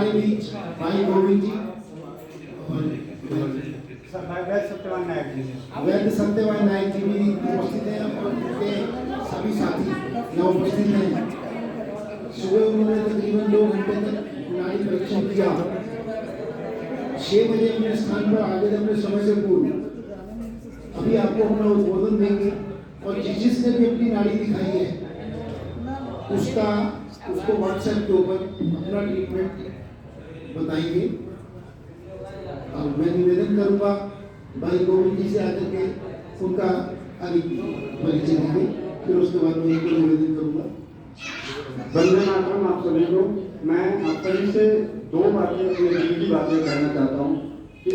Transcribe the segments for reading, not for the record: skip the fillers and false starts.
हमारे बीच भाई गोविंद जी और वैद्य सत्यवान नायक जी भी उपस्थित हैं और उनके सभी साथी यहाँ उपस्थित हैं। सुबह उन्होंने तकरीबन 2 घंटे तक नाड़ी परीक्षण किया। 6 बजे अपने स्थान पर आगे अपने समय से पूर्व अभी आपको अपना उद्बोधन देंगे और जिसने भी अपनी नाड़ी दिखाई है उसको व्हाट्सएप के ऊपर अपना ट्रीटमेंट बताएंगे। और मैं निवेदन करूंगा भाई गोविंद जी से आकर के उनका आगे परिचय देंगे, फिर उसके बाद मैं एक निवेदन करूंगा। वंदनाक्रम आप सभी को। मैं आप सभी से 2 बातें अपने दिल की बातें कहना चाहता हूँ कि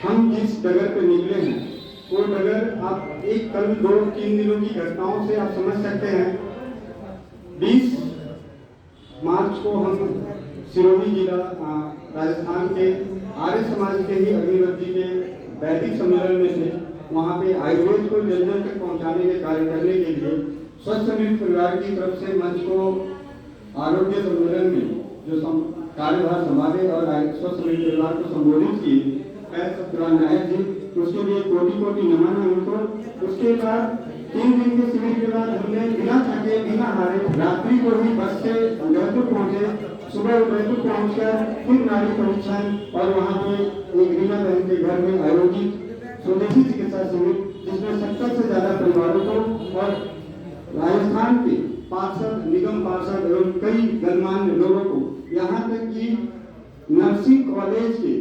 हम जिस डगर पे निकले हैं वो डगर आप एक कल 2-3 दिनों की घटनाओं से आप समझ सकते हैं। 20 मार्च को हम सिरोही जिला राजस्थान के आर्य समाज के ही अग्निवर्ती के वैदिक सम्मेलन में थे। वहाँ पे आयुर्वेद को जन जन तक पहुँचाने के कार्य करने के लिए स्वस्थ अमृत परिवार की तरफ से मंच को आरोग्य सम्मेलन में जो कार्यभार संभाले और स्वस्थ अमृत परिवार को संबोधित किए सत्यवान नायक जी, उसके लिए कोटि कोटि नमन है उनको। उसके बाद 3 दिन के शिविर के बाद हमने बिना थके बिना हारे रात्रि को ही बस से उदयपुर पहुंचे। सुबह उदयपुर पहुंचकर फिर नाड़ी परीक्षण और वहाँ पे एक रीना बहन के घर में आयोजित स्वदेशी चिकित्सा शिविर जिसमें 70 से ज्यादा परिवारों को और राजस्थान के पार्षद, निगम पार्षद एवं कई गणमान्य लोगों को, यहाँ तक कि नर्सिंग कॉलेज के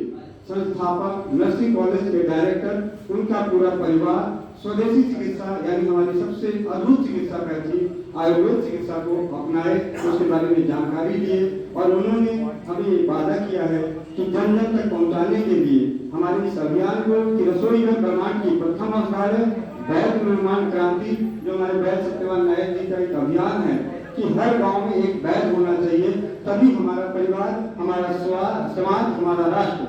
संस्थापक, नर्सिंग कॉलेज के डायरेक्टर, उनका पूरा परिवार स्वदेशी चिकित्सा यानी हमारी सबसे अद्भुत चिकित्सा पद्धति आयुर्वेद चिकित्सा को अपनाए, उसके बारे में जानकारी दिए और उन्होंने हमें वादा किया है कि जन जन तक पहुंचाने के लिए हमारे इस अभियान को कि रसोई घर ब्रह्मांड की प्रथम अवतार है वैद्य निर्माण क्रांति, जो हमारे वैद्य सत्यवान नायक जी का एक अभियान है कि हर गांव में एक वैद्य होना चाहिए, तभी हमारा परिवार, हमारा समाज, हमारा राष्ट्र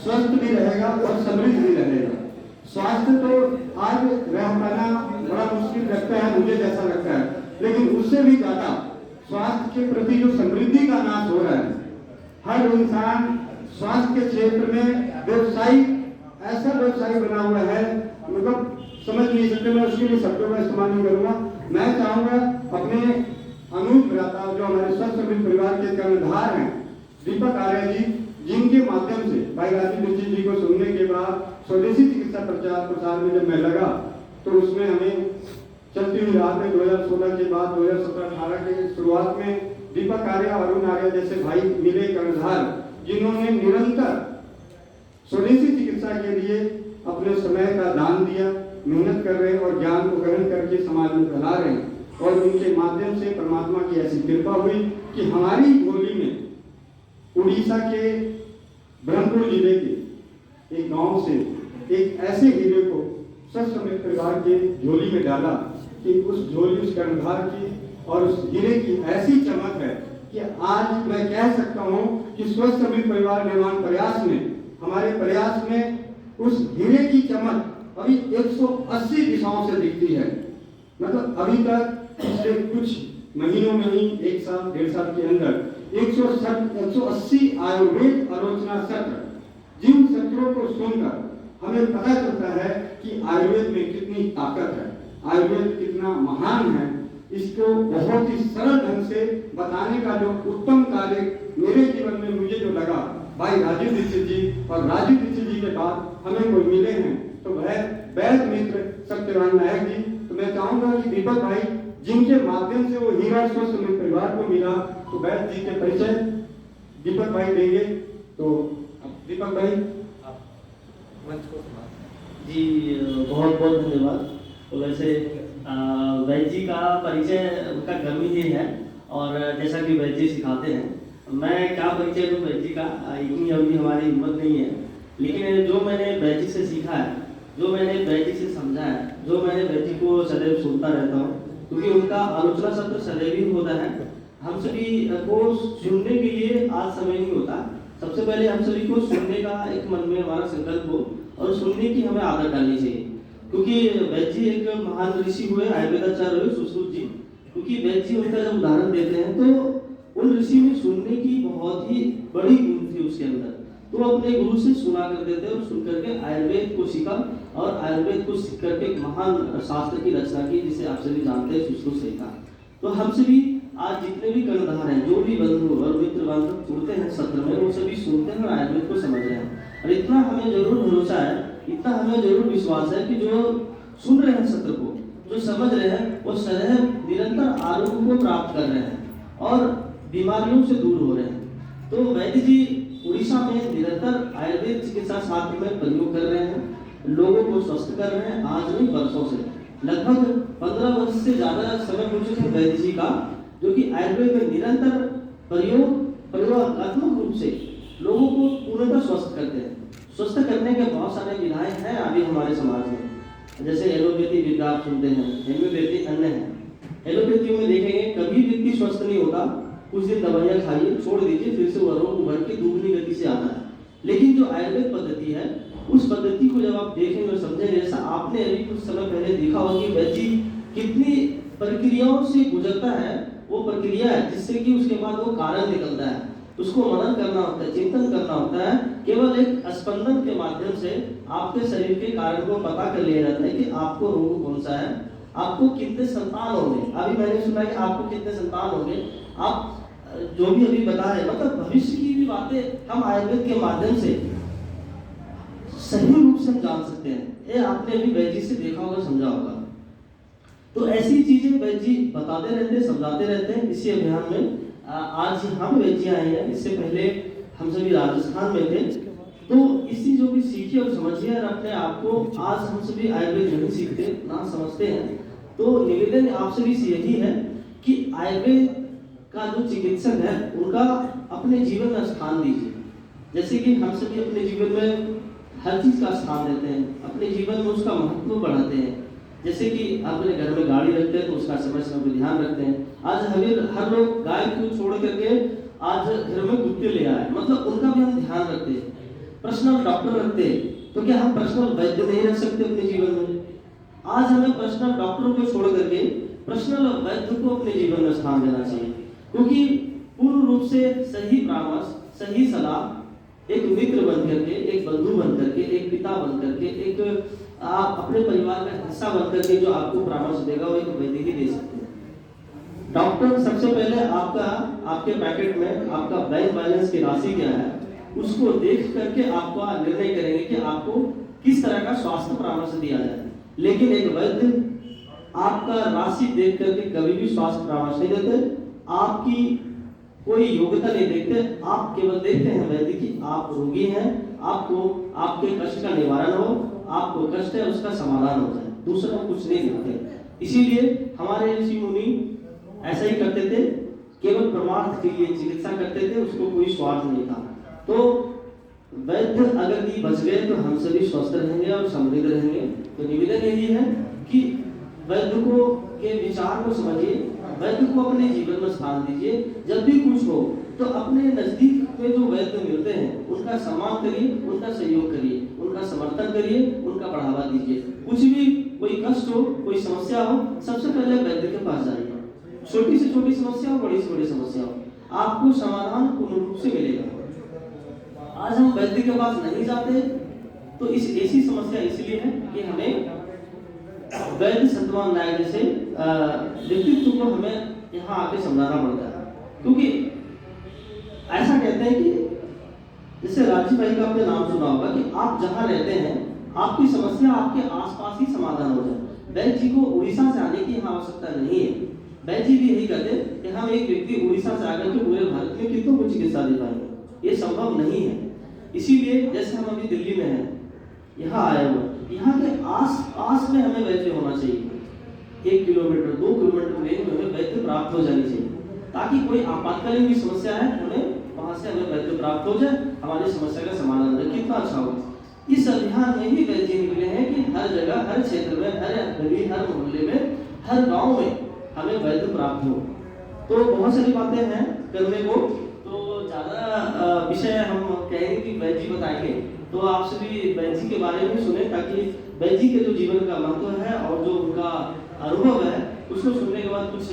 स्वस्थ भी रहेगा और समृद्ध भी रहेगा। स्वास्थ्य तो आज रह पाना बड़ा मुश्किल लगता है, मुझे जैसा लगता है, लेकिन उससे भी ज्यादा स्वास्थ्य के प्रति जो समृद्धि का नाश हो रहा है, हर इंसान स्वास्थ्य के क्षेत्र में व्यवसायी ऐसा व्यवसायी बना हुआ है, मतलब समझ नहीं सकते। मैं उसके लिए शब्दों का इस्तेमाल नहीं करूंगा। मैं चाहूंगा अपने अनुज भ्राता जो हमारे स्वस्थ अमृत परिवार के कर्णधार हैं दीपक आर्य जी, जिनके माध्यम से भाई राजीव दीक्षित जी को सुनने के बाद स्वदेशी चिकित्सा प्रचार प्रसार में जब मैं लगा तो उसमें हमें चलती हुई रात में 2016 के बाद 2017-18 के शुरुआत में दीपक आर्य, अरुण आर्य जैसे भाई मिले कर्णधार, जिन्होंने निरंतर स्वदेशी चिकित्सा के लिए अपने समय का दान दिया, मेहनत कर रहे हैं और ज्ञान को ग्रहण करके समाज में फैला रहे हैं। और उनके माध्यम से परमात्मा की ऐसी कृपा हुई कि हमारी झोली में उड़ीसा के ब्रह्मपुर जिले के एक गांव से एक ऐसे हीरे को स्वस्थ अमृत परिवार के झोली में डाला कि उस झोली, उस कर्णधार की और उस हीरे की ऐसी चमक है कि आज मैं कह सकता हूं कि स्वस्थ अमृत परिवार निर्माण प्रयास में, हमारे प्रयास में उस हीरे की चमक अभी 180 दिशाओं से दिखती है। मतलब अभी तक पिछले कुछ महीनों में ही 1 साल 1.5 साल के अंदर 180 आयुर्वेद आलोचना सत्र, जिन सत्रों को सुनकर हमें पता चलता है कि आयुर्वेद में कितनी ताकत है, आयुर्वेद कितना महान है, इसको बहुत ही सरल ढंग से बताने का जो उत्तम कार्य मेरे जीवन में मुझे जो लगा, भाई राजीव दीक्षित जी और राजीव दीक्षित जी के बाद हमें कोई मिले हैं तो वह वैद्य मित्र सत्यवान नायक जी। तो मैं चाहूंगा कि दीपक भाई, जिनके माध्यम से वो हीरा स्वस्थ अमृत परिवार को मिला, तो वैद्य जी के परिचय दीपक भाई देंगे। तो दीपक भाई मंच को जी बहुत बहुत धन्यवाद। तो वैसे वैद्य जी का परिचय उनका कर्म ही है और जैसा कि वैद्य जी सिखाते हैं, मैं क्या परिचय दूं वैद्य जी का, इतनी अभी हमारी हिम्मत नहीं है, लेकिन जो मैंने वैद्य जी से सीखा है, जो मैंने वैद्य जी से समझा है, जो मैंने वैद्य जी को सदैव सुनता रहता हूँ, क्योंकि उनका आलोचना सत्र सदैव ही होता है। हम सभी को सुनने के लिए आज समय नहीं होता, सबसे पहले हम सभी को सुनने का एक मन में हमारा संकल्प हो और सुनने की हमें आदत डालनी चाहिए, क्योंकि वैद्य जी एक महान ऋषि हुए, आयुर्वेदाचार्य हुए सुश्रुत जी, क्योंकि वैद्य जी उनका जब उदाहरण देते हैं तो उन ऋषि में सुनने की बहुत ही बड़ी गुण थी उसके अंदर। तो अपने गुरु से सुना करते थे और सुन करके आयुर्वेद को सीखा और आयुर्वेद को सीख करके एक महान शास्त्र की रचना की, जिसे आप सभी जानते हैं सुश्रुत संहिता। तो हम सभी आज जितने भी कर्णधार हैं, जो भी बंधु और मित्र बांधव जुड़ते हैं सत्र में, वो सभी सुनते हैं और आयुर्वेद को समझ रहे हैं। और इतना हमें जरूर भरोसा है, इतना हमें जरूर विश्वास है कि जो सुन रहे हैं सत्र को, जो समझ रहे हैं, वो सदैव निरंतर आरोग्य को प्राप्त कर रहे हैं और बीमारियों से दूर हो रहे हैं। तो वैद्य जी उड़ीसा में निरंतर आयुर्वेद चिकित्सा शास्त्र में प्रयोग कर रहे हैं, लोगों को स्वस्थ कर रहे हैं। आज नहीं, वर्षों से, लगभग 15 वर्ष से ज्यादा समय हो चुके हैं वैद्य जी का, जो कि आयुर्वेद में निरंतर प्रयोगात्मक रूप से लोगों को पूर्णतः स्वस्थ करते हैं। स्वस्थ करने के बहुत सारे विधाएं हैं अभी हमारे समाज में, जैसे एलोपैथी विद्या आप सुनते हैं, हेम्योपैथी अन्य है। एलोपैथी में देखेंगे कभी व्यक्ति स्वस्थ नहीं होता, कुछ दिन दवाइयाँ खाइए, छोड़ दीजिए, फिर से वो रोग उभर के दुगनी गति से आता है। लेकिन जो आयुर्वेद पद्धति है, उस पद्धति को जब आप देखेंगे और समझेंगे, जैसा आपने अभी कुछ समय पहले देखा होगा कि वैद्य कितनी प्रक्रियाओं से गुजरता है, वो प्रक्रिया है जिससे कि उसके बाद वो कारण निकलता है, उसको मनन करना होता है, चिंतन करना होता है। केवल एक स्पंदन के माध्यम से आपके शरीर के कारण को पता कर लिया जाता है कि आपको रोग कौन सा है, आपको कितने संतान होंगे। अभी मैंने सुना कि आपको कितने संतान होंगे, आप जो भी अभी बता रहे, मतलब भविष्य की भी बातें हम आयुर्वेद के माध्यम से सही रूप से हम जान सकते हैं। ये आपने अभी वैद्य से देखा होगा, समझा होगा। तो ऐसी चीजें वैद्य जी बताते रहते हैं, समझाते रहते हैं। इसी अभियान में आज हम वैद्य आए हैं, इससे पहले हम सभी राजस्थान में थे। तो इस चीजों की सीखिए और समझिए और अपने आप को, आज हम सभी आयुर्वेद नहीं सीखते ना समझते हैं, तो निवेदन आप सभी से यही है कि आयुर्वेद का जो चिकित्सक है उनका अपने जीवन में स्थान दीजिए। जैसे कि हम सभी अपने जीवन में हर चीज का स्थान देते हैं, अपने जीवन में उसका महत्व बढ़ाते हैं। जैसे कि अपने घर में गाड़ी रखते हैं तो उसका समय समय पर ध्यान रखते हैं। आज हर लोग गाय को छोड़ करके आज घर में कुत्ते ले आए, मतलब उनका भी हम ध्यान रखते हैं। पर्सनल डॉक्टर रखते हैं, तो क्या हम पर्सनल वैद्य नहीं रख सकते अपने जीवन में? आज हमें पर्सनल डॉक्टरों को छोड़ करके पर्सनल वैद्य को अपने जीवन में स्थान देना चाहिए, क्योंकि पूर्ण रूप से सही परामर्श, सही सलाह एक मित्र बन करके, एक बंधु बन करके, एक पिता बन करके, एक आप अपने परिवार का हिस्सा बन करके जो आपको परामर्श देगा वो एक वैद्य ही दे सकते हैं। डॉक्टर सबसे पहले आपके पैकेट में आपका बैंक बैलेंस की राशि क्या है, उसको देख करके आपका निर्णय करेंगे कि आपको किस तरह का स्वास्थ्य परामर्श दिया जाए। लेकिन एक वैद्य आपका राशि देख करके कभी भी स्वास्थ्य परामर्श नहीं देते, आपकी कोई योग्यता नहीं देखते। आप केवल देखते हैं वैद्य कि आप रोगी हैं, आपको आपके कष्ट का निवारण हो, आपको कष्ट है उसका समाधान हो जाए, दूसरा कुछ नहीं देखते। इसीलिए हमारे ऋषि मुनि ऐसा ही करते थे, केवल परमार्थ के लिए चिकित्सा करते थे, उसको कोई स्वार्थ नहीं था। तो वैद्य अगर भी बच गए तो हम सभी स्वस्थ रहेंगे और समृद्ध रहेंगे। तो निवेदन यही है कि वैद्य को के विचार को समझिए, वैद्य को अपने जीवन में स्थान दीजिए। जब भी कुछ हो तो अपने नजदीक में जो वैद्य मिलते हैं उनका सम्मान करिए, उनका सहयोग करिए, उनका समर्थन करिए, उनका बढ़ावा दीजिए। कुछ भी कोई कष्ट हो, कोई समस्या हो, सबसे पहले वैद्य के पास जाइए। छोटी से छोटी समस्या हो, बड़ी से बड़ी समस्या हो, आपको समाधान पूर्ण रूप से मिलेगा। आज हम वैद्य के पास नहीं जाते तो इस ऐसी समस्या इसलिए है कि हमें वैद्य सत्यवान नायक जैसे व्यक्तित्व को हमें यहाँ आके समझाना पड़ता है। क्योंकि ऐसा कहते हैं कि जैसे राजीव भाई का आपने नाम सुना होगा कि आप जहाँ रहते हैं आपकी समस्या आपके आसपास ही समाधान हो जाए। वैद्य जी को उड़ीसा से आने की यहाँ आवश्यकता नहीं है। वैद्य जी भी यही कहते हैं कि हम एक व्यक्ति उड़ीसा से आकर के पूरे भारत में कितनों को चिकित्सा दे पाएंगे, ये संभव नहीं है। इसीलिए जैसे हम अभी दिल्ली में हैं, यहाँ आए हुए, यहाँ के आस पास में हमें वैद्य होना चाहिए। 1 किलोमीटर 2 किलोमीटर रेंज में हमें वैद्य प्राप्त हो जानी चाहिए, ताकि कोई आपातकालीन की समस्या है उन्हें वहां से हमें वैद्य प्राप्त हो जाए, हमारी समस्या का समाधान हो जाए। कितना अच्छा होगा। इस अभियान में ही वैद्य निकले हैं कि हर जगह, हर क्षेत्र में, हर गली, हर मोहल्ले में, हर गांव में हमें वैद्य प्राप्त हो। तो बहुत सारी बातें हैं करने को, तो ज्यादा विषय हम कहेंगे कि वैद्य जी बताएंगे, तो आप सभी वैद्य जी के बारे में सुने, ताकि वैद्य जी के जो जीवन का महत्व है और जो उनका अनुभव है उसको सुनने के बाद कुछ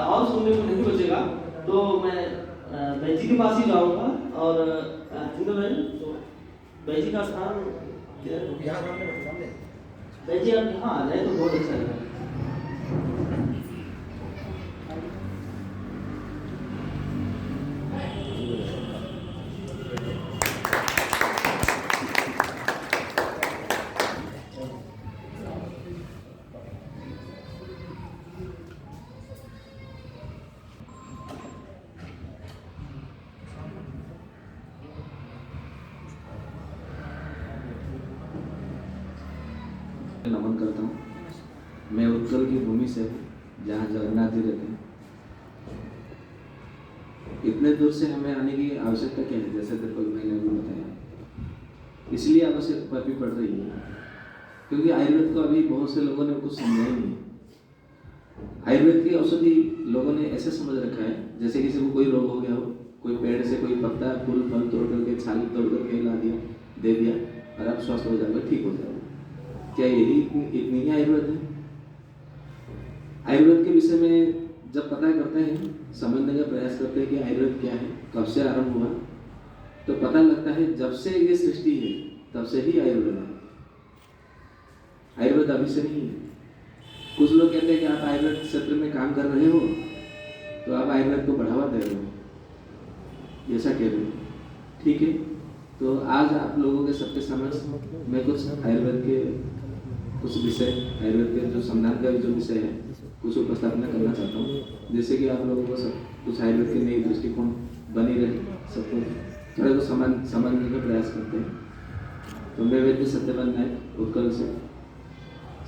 और सुनने को नहीं बचेगा। तो मैं वैद्य के पास ही जाऊँगा और हिंदू भाई तो वैद्य का स्थान वैद्य आप यहाँ आ जाए तो बहुत अच्छा है। नमन करता हूँ। मैं उत्कल की भूमि से जहाँ जगन्नाथ जी रहते हैं। इतने दूर से हमें आने की आवश्यकता क्या है, जैसे दीपक भाई ने भी बताया, इसलिए आवश्यकता भी पड़ रही है क्योंकि आयुर्वेद को अभी बहुत से लोगों ने कुछ समझा ही नहीं। आयुर्वेद की औषधि लोगों ने ऐसे समझ रखा है जैसे किसी को कोई रोग हो गया हो, कोई पेड़ से कोई पत्ता फूल फल तोड़ करके छाल तोड़ करके ला दिया दे दिया और आप स्वस्थ हो जाओगे, ठीक हो जाओगे। क्या यही इतनी ही आयुर्वेद है? आयुर्वेद के विषय में जब पता करते हैं, समझने का प्रयास करते हैं कि आयुर्वेद क्या है, कब से आरंभ हुआ, तो पता लगता है जब से ये सृष्टि है तब से ही आयुर्वेद है। आयुर्वेद अभी से नहीं है। कुछ लोग कहते हैं कि आप आयुर्वेद क्षेत्र में काम कर रहे हो तो आप आयुर्वेद को बढ़ावा दे रहे हो, ऐसा कह रहे हो। ठीक है, तो आज आप लोगों के सबके समक्ष मैं कुछ आयुर्वेद के कुछ विषय, आयुर्वेद के जो संधान का जो विषय है कुछ उपस्थापना करना चाहता हूँ, जिससे कि आप लोगों को सब कुछ आयुर्वेद के नई दृष्टिकोण बनी रहे, सबको थोड़ा तो समझने का प्रयास करते हैं। तो मैं वैद्य सत्यवान नायक उत्कल से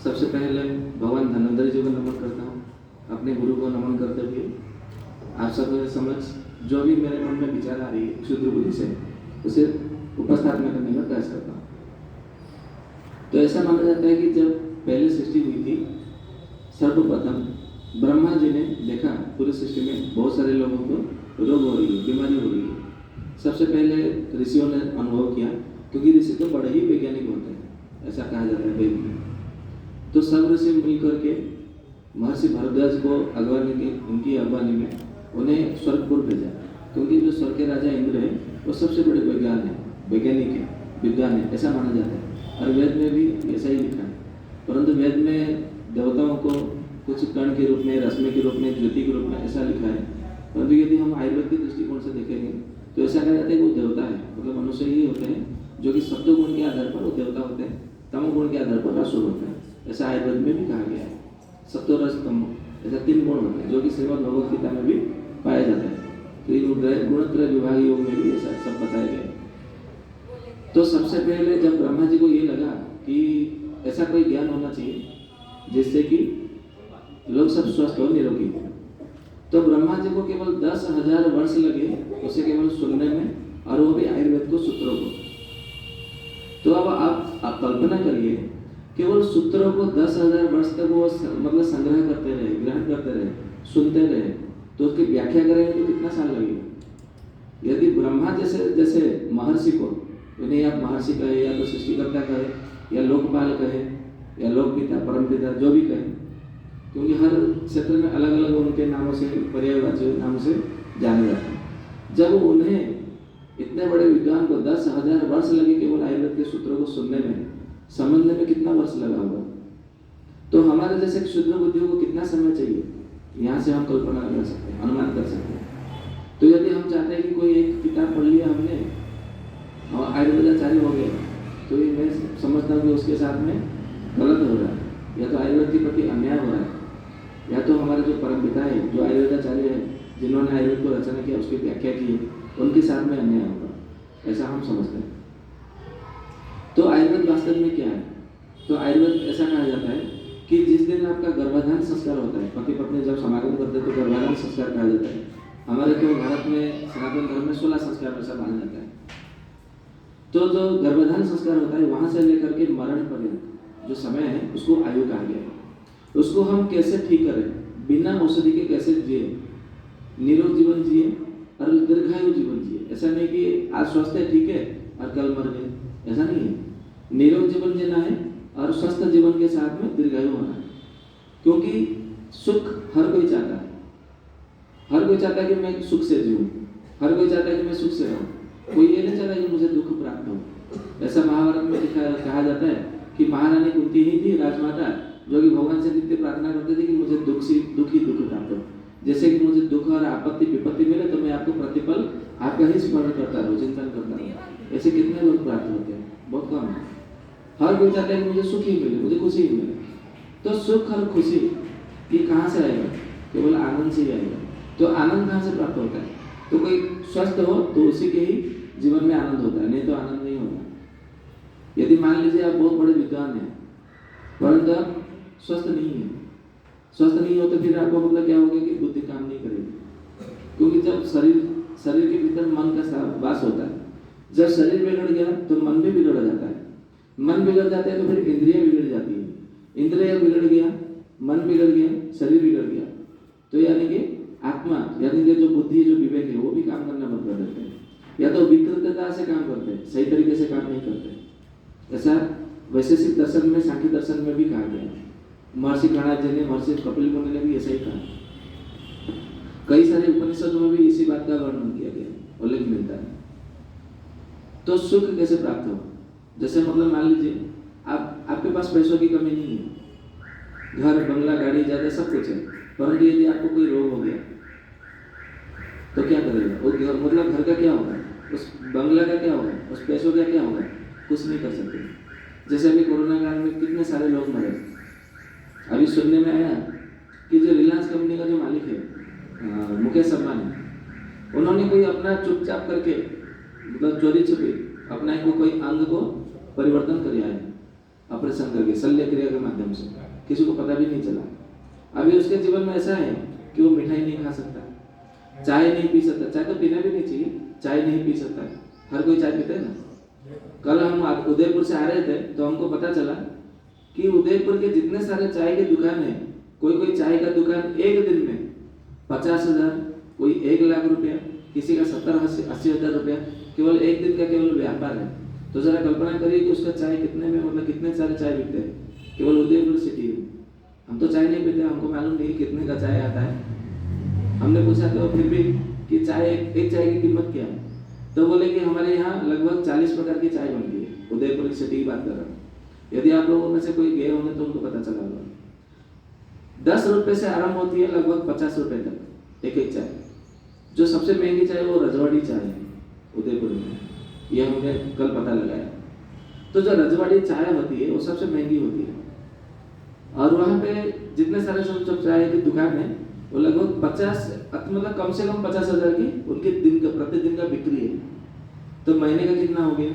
सबसे पहले भगवान धन्वंतरि जी को नमन करता हूँ, अपने गुरु को नमन करते हुए आप सब समझ जो भी मेरे मन में विचार आ रही है क्षुद्र बुद्धि से उसे उपस्थापना करने का प्रयास करता हूँ। तो ऐसा माना जाता है कि जब पहले सृष्टि हुई थी, सर्वप्रथम ब्रह्मा जी ने देखा पूरी सृष्टि में बहुत सारे लोगों को रोग हो रही है, बीमारी हो रही है। सबसे पहले ऋषियों ने अनुभव किया, क्योंकि ऋषि तो बड़े ही वैज्ञानिक होते हैं, ऐसा कहा जाता है वेद में। तो सब ऋषि मिलकर के महर्षि भारद्वाज को अगवानी की, उनकी अगवानी में उन्हें स्वर्गपुर भेजा, क्योंकि जो स्वर्ग के राजा इंद्र है वो सबसे बड़े वैज्ञानिक है, विद्वान है, ऐसा माना जाता है। और वेद में भी ऐसा ही लिखा है। परंतु वेद में देवताओं को कुछ कण के रूप में, रश्मि के रूप में, ज्योति के रूप में ऐसा लिखा है। परंतु यदि हम आयुर्वेद के दृष्टिकोण से देखेंगे तो ऐसा कहा जाता है कि वो देवता है, मतलब मनुष्य ही होते हैं जो कि सत्व गुण के आधार पर वो देवता होते हैं, तमो गुण के आधार पर असुर होते हैं। ऐसा आयुर्वेद में भी कहा गया है। सत्व रस तमो ऐसा 3 गुण होते हैं जो कि श्रीमद् भगवद गीता में भी पाया जाता है। तो गुणत्रय विभाग योग में भी ऐसा सब बताया गया है। तो सबसे पहले जब ब्रह्मा जी को ये लगा कि ऐसा कोई ज्ञान होना चाहिए जिससे कि लोग सब स्वस्थ हो, निरोगी हो, तो ब्रह्मा जी को केवल 10,000 वर्ष लगे उसे केवल सुनने में, और वो भी आयुर्वेद को सूत्रों को। तो अब आप कल्पना करिए, केवल सूत्रों को 10,000 वर्ष तक वो मतलब संग्रह करते रहे, ग्रहण करते रहे, सुनते रहे, तो उसकी व्याख्या करेंगे तो कितना साल लगेगा। यदि ब्रह्मा जैसे महर्षि को, उन्हें आप महर्षि कहे या तो सृष्टिकर्ता कहे या लोकपाल कहे या लोकपिता, परमपिता, जो भी कहे, क्योंकि हर क्षेत्र में अलग अलग उनके नामों से, पर्यायवाची नामों से जाने जाते हैं। जब उन्हें इतने बड़े विद्वान को 10,000 वर्ष लगे केवल आयुर्वेद के सूत्रों को सुनने में, समझने में कितना वर्ष लगा होगा, तो हमारे जैसे क्षुद्र बुद्धियों को कितना समय चाहिए, यहाँ से हम कल्पना कर सकते हैं, अनुमान कर सकते हैं। तो यदि हम चाहते हैं कि कोई एक किताब पढ़ लिया हमने और आयुर्वेदाचार्य हो गया, तो ये मैं समझता हूँ कि उसके साथ में गलत हो रहा है, या तो आयुर्वेद के प्रति अन्याय हो रहा है, या तो हमारे जो परमपिता है, जो आयुर्वेदाचार्य है, जिन्होंने आयुर्वेद को रचना किया, उसकी व्याख्या की है, उनके साथ में अन्याय होगा, ऐसा हम समझते हैं। तो आयुर्वेद वास्तव में क्या है? तो आयुर्वेद ऐसा कहा जाता है कि जिस दिन आपका गर्भाधान संस्कार होता है, पति पत्नी जब समागम करते हैं तो गर्भाधान संस्कार कहा जाता है। हमारे तो भारत में सनातन धर्म में 16 संस्कार ऐसा माना जाता है। तो जो गर्भाधान संस्कार होता है, वहां से लेकर के मरण पर्यंत जो समय है उसको आयु कहा गया है। उसको हम कैसे ठीक करें, बिना औषधि के कैसे जिए, निरोग जीवन जिए और दीर्घायु जीवन जिए। ऐसा नहीं कि आज स्वस्थ है ठीक है और कल मर गए, ऐसा नहीं है। निरोग जीवन जीना है और स्वस्थ जीवन के साथ में दीर्घायु होना है, क्योंकि सुख हर कोई चाहता है, हर कोई चाहता है कि मैं सुख से जीऊं, हर कोई चाहता है कि मैं सुख से रहूं, कोई ये नहीं चाहता कि मुझे दुख प्राप्त हो। ऐसा महाभारत में कहा जाता है कि महारानी कुंती ही थी राजमाता, जो कि भगवान से नित्य प्रार्थना करते थे कि मुझे दुख ही दुख प्राप्त हो। जैसे कि मुझे दुख और आपत्ति विपत्ति मिले तो मैं आपको प्रतिपल आपका ही स्मरण करता रहूं, चिंतन करता रहूं। ऐसे कितने लोग प्राप्त होते हैं? बहुत कम है। हर कोई चाहता है कि मुझे सुख ही मिले, मुझे खुशी ही मिले। तो सुख और खुशी ये कहाँ से आएगा? केवल आनंद से ही आएगा। तो आनंद कहाँ से प्राप्त होता है? तो कोई स्वस्थ हो तो उसी के ही जीवन में आनंद होता है, नहीं तो आनंद नहीं होता। यदि मान लीजिए आप बहुत बड़े विद्वान हैं परंतु आप स्वस्थ नहीं है, स्वस्थ नहीं हो तो फिर आपको मतलब क्या होगा कि बुद्धि काम नहीं करेगी। क्योंकि जब शरीर के भीतर मन का वास होता है, जब शरीर बिगड़ गया तो मन भी बिगड़ जाता है, मन बिगड़ जाता है तो फिर इंद्रिय बिगड़ जाती है, इंद्रिय बिगड़ गया, मन बिगड़ गया, शरीर बिगड़ गया, तो यानी कि आत्मा यानी कि जो बुद्धि जो विवेक है वो भी काम करना बंद कर देते हैं, या तो विकृतता से काम करते हैं, सही तरीके से काम नहीं करते। ऐसा वैशेषिक दर्शन में, सांख्य दर्शन में भी कहा गया है। महर्षि कणाद जी ने, महर्षि कपिल मुनि ने भी ऐसा ही कहा। कई सारे उपनिषदों में भी इसी बात का वर्णन किया गया, उल्लेख मिलता है। तो सुख कैसे प्राप्त हो? जैसे मतलब मान लीजिए आपके पास पैसों की कमी नहीं है, घर बंगला गाड़ी ज्यादा सब कुछ है, परंतु यदि आपको कोई रोग हो गया तो क्या करेगा? वो मतलब घर का क्या होगा, उस बंगला का क्या होगा, उस पैसों का क्या होगा? कुछ नहीं कर सकते। जैसे अभी कोरोना काल में कितने सारे लोग मरे। अभी सुनने में आया कि जो रिलायंस कंपनी का जो मालिक है मुकेश अंबानी, उन्होंने कोई अपना चुपचाप करके मतलब चोरी छुपी अपना कोई अंग को परिवर्तन कर आया, ऑपरेशन करके शल्य क्रिया के माध्यम से, किसी को पता भी नहीं चला। अभी उसके जीवन में ऐसा है कि वो मिठाई नहीं खा सकता, चाय नहीं पी सकता, चाय तो पीना भी नहीं चाहिए, चाय नहीं पी सकता। हर कोई चाय पीता है ना। कल हम उदयपुर से आ रहे थे तो हमको पता चला कि उदयपुर के जितने सारे चाय के दुकान है, कोई चाय का दुकान एक दिन में 50,000, कोई 1,00,000 रुपया, किसी का 70-80 हज़ार रुपया केवल एक दिन का केवल व्यापार है। तो जरा कल्पना करिए कि उसका चाय कितने में मतलब कितने सारे चाय बिकते हैं केवल उदयपुर सिटी में। हम तो चाय नहीं पीते, हमको मालूम नहीं कितने का चाय आता है। हमने पूछा तो फिर भी कि चाय एक चाय की कीमत क्या है, तो बोले कि हमारे यहाँ लगभग 40 प्रकार की चाय बनती है। उदयपुर की सिटी की बात कर रहा हूँ। यदि आप लोगों में से कोई गए होंगे तो उनको पता चला होगा। 10 रुपए से आरंभ होती है लगभग 50 रुपए तक एक चाय। जो सबसे महंगी चाय वो रजवाड़ी चाय है उदयपुर में, यह हमने कल पता लगाया। तो जो रजवाड़ी चाय होती है वो सबसे महंगी होती है, और वहाँ पे जितने सारे सब चाय की दुकान है वो लगभग 50 मतलब कम से कम 50,000 की उनके दिन का प्रतिदिन का बिक्री है। तो महीने का कितना हो गया?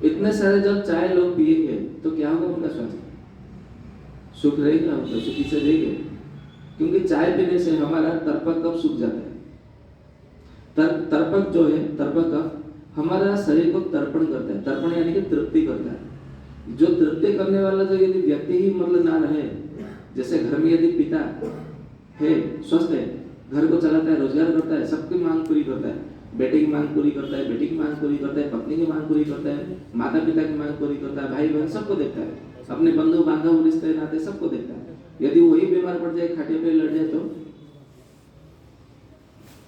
इतने सारे जब चाय लोग पिएंगे तो क्या होगा उनका स्वास्थ्य? सुख रहेगा, उनका सुखी से रहेंगे। क्योंकि चाय पीने से हमारा तर्पक कफ सूख जाता है। तर्पक जो है, तर्पक कफ हमारा शरीर को तर्पण करता है। तर्पण यानी कि तृप्ति करता है। जो तृप्ति करने वाला जो यदि व्यक्ति ही मतलब ना रहे, जैसे घर में यदि पिता है, स्वस्थ है, घर को चलाता है, रोजगार करता है, सबकी मांग पूरी करता है, बेटे की मांग पूरी करता है, बेटी की मांग पूरी करता है, पत्नी की मांग पूरी करता है, माता पिता की मांग पूरी करता है, भाई बहन सबको देखता है, अपने बंधु बांधव रिश्ते नाते सबको देखता है। यदि वही बीमार पड़ जाए, खाटे पे लड़ जाए तो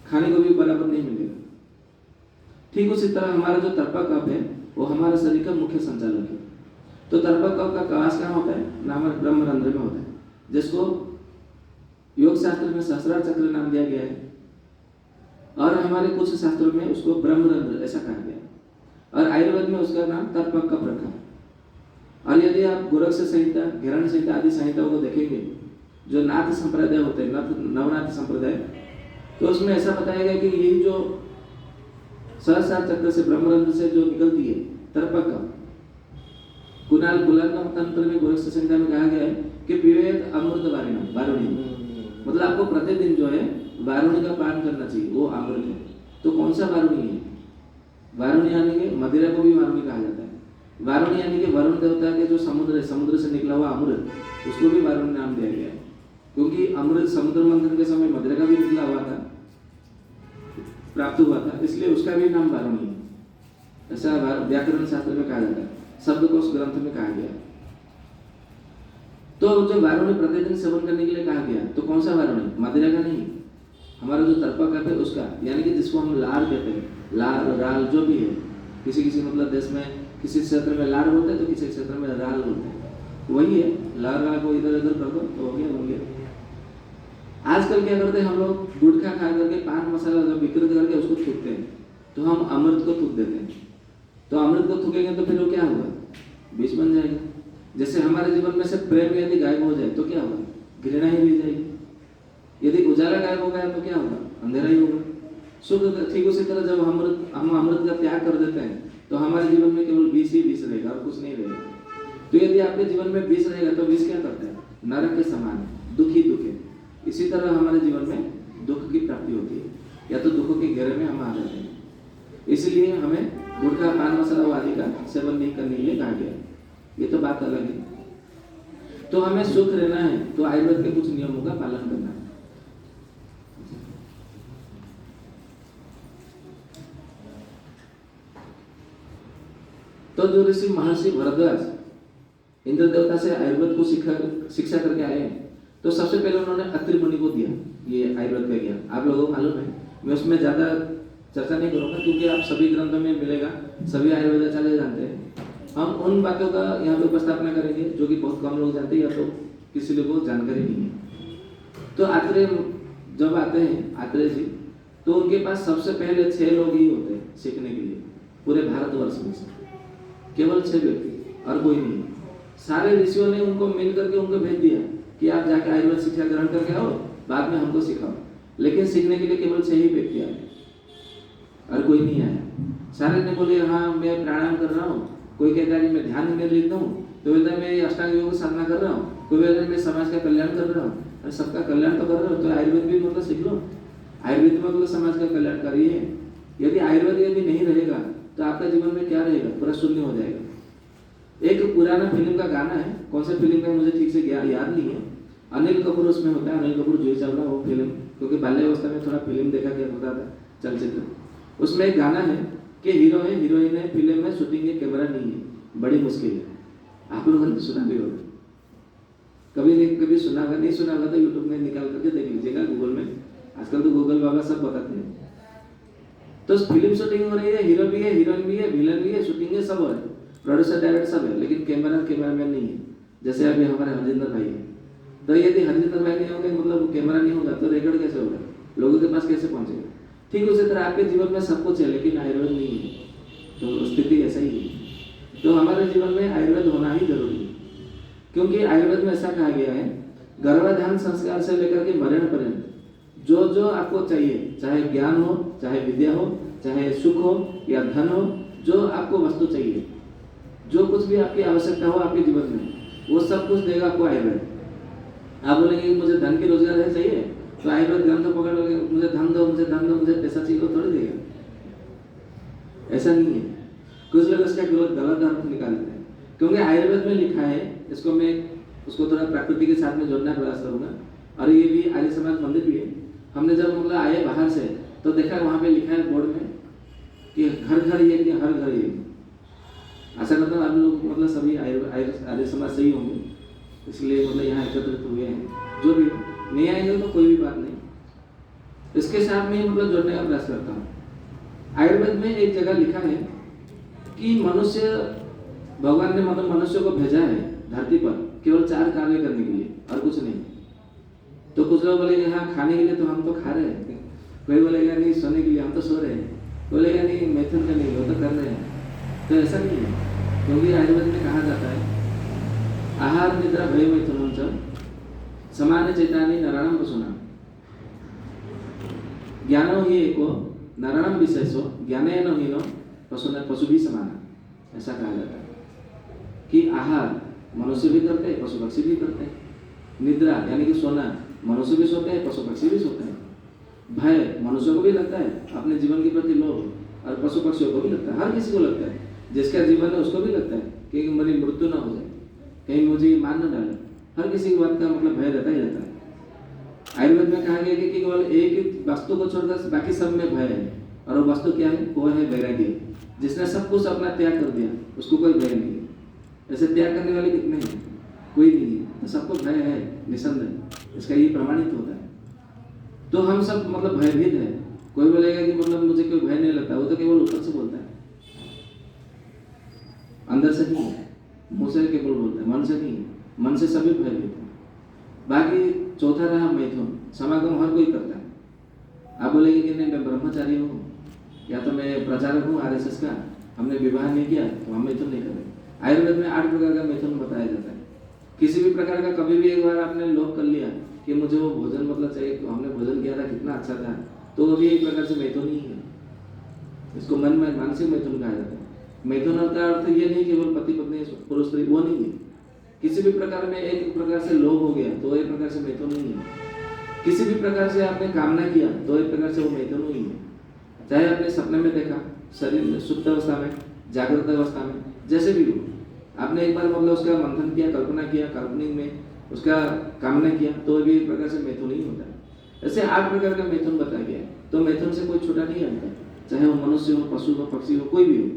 खाने को भी बराबर नहीं मिलेगा। ठीक उसी तरह हमारा जो तर्पक कफ है वो हमारे शरीर का मुख्य संचालक है। तो तर्पक कफ का काश कहाँ होता है? नाम ब्रह्मरंध्र में होता है, जिसको योग शास्त्र में सहस्रार चक्र नाम दिया गया है, और हमारे कुछ शास्त्रों में उसको ब्रह्मरंध्र ऐसा कहा गया है, और आयुर्वेद में उसका नाम तर्पक कफ रखा है। और यदि आप गोरक्ष संहिता, घिरण संहिता आदि संहिताओं को देखेंगे, जो नाथ संप्रदाय होते हैं, नवनाथ संप्रदाय, तो उसमें ऐसा बताया गया कि यही जो सहस्रार चक्र से ब्रह्मरंध्र से जो निकलती है तर्पक कफ, कुणाल तंत्र में गोरक्ष संहिता में कहा गया है कि पिबेत अमृत वारुणी, मतलब आपको प्रतिदिन जो है वारुणी का पान करना चाहिए, वो अमृत है। तो कौन सा वारुणी है? वारुणी यानी कि मदिरा को भी वारुणी कहा जाता है। वारुणी यानी कि वरुण देवता के जो समुद्र है, समुद्र से निकला हुआ अमृत, उसको भी वारुणी नाम दिया गया है, क्योंकि अमृत समुद्र मंथन के समय मदिरा का भी निकला हुआ था, प्राप्त हुआ था, इसलिए उसका भी नाम वारुणी है। ऐसा व्याकरण शास्त्र में कहा जाता है, शब्द को उस ग्रंथ में कहा गया। तो जो वारुणी प्रतिदिन सेवन करने के लिए कहा गया, तो कौन सा वारुणी? मदिरा का नहीं, हमारा जो तरपा कफ है उसका, यानी कि जिसको हम लार कहते हैं, लार राल जो भी है, किसी किसी मतलब देश में किसी क्षेत्र में लार बोलते हैं तो किसी क्षेत्र में राल बोलते हैं, वही है। लार राल को इधर उधर कर दो तो हो गया। आजकल क्या करते हैं हम लोग, गुटखा खा करके पान मसाला जब विकृत करके उसको थूकते हैं, तो हम अमृत को थूक देते हैं। तो अमृत को थूकेंगे तो फिर वो क्या होगा, विष बन जाएगा। जैसे हमारे जीवन में से प्रेम यदि गायब हो जाए तो क्या होगा, घृणा ही रह जाएगी। यदि उजाला गायब हो गया तो क्या होगा, अंधेरा ही होगा। शुद्ध ठीक उसी तरह जब हम अमृत का त्याग कर देते हैं तो हमारे जीवन में केवल विष ही विष रहेगा और कुछ नहीं रहेगा। तो यदि आपके जीवन में विष रहेगा तो विष क्या करता है, नरक के समान, दुख ही दुख है। इसी तरह हमारे जीवन में दुख की प्राप्ति होती है, या तो दुखों के घेरे में हम आ जाते हैं। इसलिए हमें गुटखा पान मसाला आदि का सेवन नहीं करने के लिए कहा गया। ये तो बात अलग है। तो हमें सुख रहना है तो आयुर्वेद के कुछ नियमों का पालन करना है। तो जो ऋषि महर्षि भरद्वाज इंद्र देवता से आयुर्वेद को शिक्षा करके आए हैं, तो सबसे पहले उन्होंने अत्रि मुनि को दिया ये आयुर्वेद का ज्ञान। आप लोगों को मालूम है, मैं उसमें ज्यादा चर्चा नहीं करूंगा क्योंकि आप सभी ग्रंथों में मिलेगा, सभी आयुर्वेदाचार्य जानते हैं। हम उन बातों का यहाँ पे उपस्थापना करेंगे जो कि बहुत कम लोग जानते हैं या तो किसी लोगों को जानकारी नहीं है। तो आत्रेय जब आते हैं आत्रेय जी, तो उनके पास सबसे पहले 6 लोग ही होते हैं सीखने के लिए पूरे भारतवर्ष में से, केवल 6 व्यक्ति और कोई नहीं। सारे ऋषियों ने उनको मिल करके उनको भेज दिया कि आप जाके आयुर्वेद शिक्षा ग्रहण करके आओ, बाद में हमको सिखाओ। लेकिन सीखने के लिए केवल 6 ही व्यक्ति आए और कोई नहीं आया। सारे ने बोले हाँ मैं प्राणायाम कर रहा हूँ, कोई कहता है कि मैं ध्यान में लेता हूँ, तो कहता है मैं अष्टांग योग साधना कर रहा हूँ, कोई कहता है मैं समाज का कल्याण कर रहा हूँ। अरे सबका कल्याण तो कर रहे हो तो आयुर्वेद भी मतलब सीख लो। आयुर्वेद में मतलब समाज का कल्याणकारी है। यदि आयुर्वेद यदि नहीं रहेगा तो आपका जीवन में क्या रहेगा, पूरा शून्य हो जाएगा। एक पुराना फिल्म का गाना है, कौन सा फिल्म का मुझे ठीक से याद नहीं है, अनिल कपूर उसमें होता है, अनिल कपूर जो चल रहा वो फिल्म, क्योंकि बाल्यावस्था में थोड़ा फिल्म देखा क्या होता था चलचित्र। उसमें एक गाना है कि हीरो है हीरोइन है, फिल्म में शूटिंग है, कैमरा नहीं है, बड़ी मुश्किल है। आप लोगों ने सुना भी होगा, कभी नहीं कभी सुना होगा, नहीं सुना होगा तो यूट्यूब में निकाल करके देख लीजिएगा, गूगल में आजकल तो गूगल बाबा सब बताते हैं। तो फिल्म शूटिंग हो रही है, हीरो भी है, हीरोइन भी है, विलन भी है, शूटिंग है, सब है, प्रोड्यूसर डायरेक्टर सब है, लेकिन कैमरामैन नहीं है। जैसे अभी हमारे हरजिंदर भाई है, तो यदि हरजिंदर भाई नहीं होंगे मतलब कैमरा नहीं होगा तो रिकॉर्ड कैसे होगा, लोगों के पास कैसे पहुंचेगा। ठीक उसी तरह आपके जीवन में सब कुछ है लेकिन आयुर्वेद नहीं है, तो स्थिति ऐसा ही है। तो हमारे जीवन में आयुर्वेद होना ही जरूरी है, क्योंकि आयुर्वेद में ऐसा कहा गया है, गर्भाधान संस्कार से लेकर के मरण पर्यंत जो जो आपको चाहिए, चाहे ज्ञान हो, चाहे विद्या हो, चाहे सुख हो या धन हो, जो आपको वस्तु चाहिए, जो कुछ भी आपकी आवश्यकता हो आपके जीवन में, वो सब कुछ देगा आपको आयुर्वेद। आप बोलेंगे कि मुझे धन की रोजगार है चाहिए, तो आयुर्वेद ग्रंथ पकड़ लोगे, मुझे धन दो, मुझे धन दो, मुझे पैसा चाहिए, थोड़ी देगा। ऐसा नहीं है। कुछ लोग इसका गलत अर्थ निकालते हैं, क्योंकि आयुर्वेद में लिखा है, इसको मैं उसको थोड़ा प्रकृति के साथ में जोड़ने का प्रयास करूंगा। और ये भी आर्य समाज मंदिर भी है। हमने जब मतलब आए बाहर से तो देखा वहाँ पे लिखा है बोर्ड में कि घर घर यज्ञ, हर घर यज्ञ। ऐसा मतलब आप लोग मतलब सभी आर्य समाज से ही होंगे, इसलिए मतलब यहाँ एकत्रित हुए हैं। जो भी नहीं आएंगे तो कोई भी बात नहीं, इसके साथ में मतलब जोड़ने का प्रयास करता हूँ। आयुर्वेद में एक जगह लिखा है कि मनुष्य, भगवान ने मतलब मनुष्य को भेजा है धरती पर केवल 4 कार्य करने के लिए और कुछ नहीं। तो कुछ लोग बोलेंगे हाँ खाने के लिए तो हम तो खा रहे हैं, कोई बोलेगा नहीं सोने के लिए हम तो सो रहे हैं, बोलेगा नहीं मैथुन का नहीं वो तो कर रहे हैं। तो ऐसा नहीं है, क्योंकि आयुर्वेद में कहा जाता है आहार निद्रा भय मैथुनम च समान चैतानी नारायणम पशुना ज्ञानो ही एको नारायणम विशेषो ज्ञानेन हीनो पशु भी समान। ऐसा कहा जाता है कि आहार मनुष्य भी करते हैं, पशु पक्षी भी करते हैं। निद्रा यानी कि सोना, मनुष्य भी सोते हैं, पशु पक्षी भी सोते हैं। भय मनुष्यों को भी लगता है, अपने जीवन के प्रति लोभ, और पशु पक्षियों को भी लगता है, हर किसी को लगता है, जिसका जीवन है उसको भी लगता है कि मेरी मृत्यु ना हो जाए, कहीं मुझे मान न डाले। हर किसी की बात का मतलब भय रहता ही रहता है। आयुर्वेद में कहा गया कि केवल एक वस्तु को छोड़कर बाकी सब में भय है, और वो वस्तु क्या है, वो है वैराग्य। जिसने सब कुछ अपना त्याग कर दिया उसको कोई भय नहीं है। ऐसे त्याग करने वाले कितने हैं, कोई नहीं है। तो सबको भय है निसंदेह, इसका ये प्रमाणित होता है। तो हम सब मतलब भयभीत है। कोई बोलेगा कि मतलब मुझे कोई भय नहीं लगता, वो तो केवल ऊपर से बोलता है, अंदर से नहीं है, मुंह से केवल बोलता है, मन से नहीं है। मन से सभी भयभीत है। बाकी चौथा रहा मैथुन, समागम हर कोई करता है। आप बोलेंगे कि नहीं मैं ब्रह्मचारी हूँ या तो मैं प्रचारक हूँ आरएसएस का, हमने विवाह नहीं किया तो हम मैथुन नहीं करें। आयुर्वेद में 8 प्रकार का मैथुन बताया जाता है। किसी भी प्रकार का कभी भी एक बार आपने लोभ कर लिया कि मुझे वो भोजन मतलब चाहिए, हमने भोजन किया था कितना अच्छा था, तो वो भी एक प्रकार से मैथुन ही है। इसको मन में मानसिक मैथुन कहा जाता है। मैथुन का अर्थ ये नहीं केवल पति पत्नी पुरुष स्त्री, वो नहीं है। किसी भी प्रकार में एक प्रकार से लोभ हो गया तो एक प्रकार से मैथुन नहीं है। किसी भी प्रकार से आपने कामना किया तो एक प्रकार से वो मैथुन ही है। चाहे आपने सपने में देखा, शरीर में सुप्त अवस्था में, जागृत अवस्था में, जैसे भी हो, आपने एक बार मतलब उसका मंथन किया, कल्पना किया, काल्पनिक में उसका कामना किया तो भी एक प्रकार से मैथुन ही होता है। ऐसे 8 प्रकार का मैथुन बताया गया है। तो मैथुन से कोई छोटा नहीं आता, चाहे वो मनुष्य हो, पशु हो, पक्षी हो, कोई भी हो।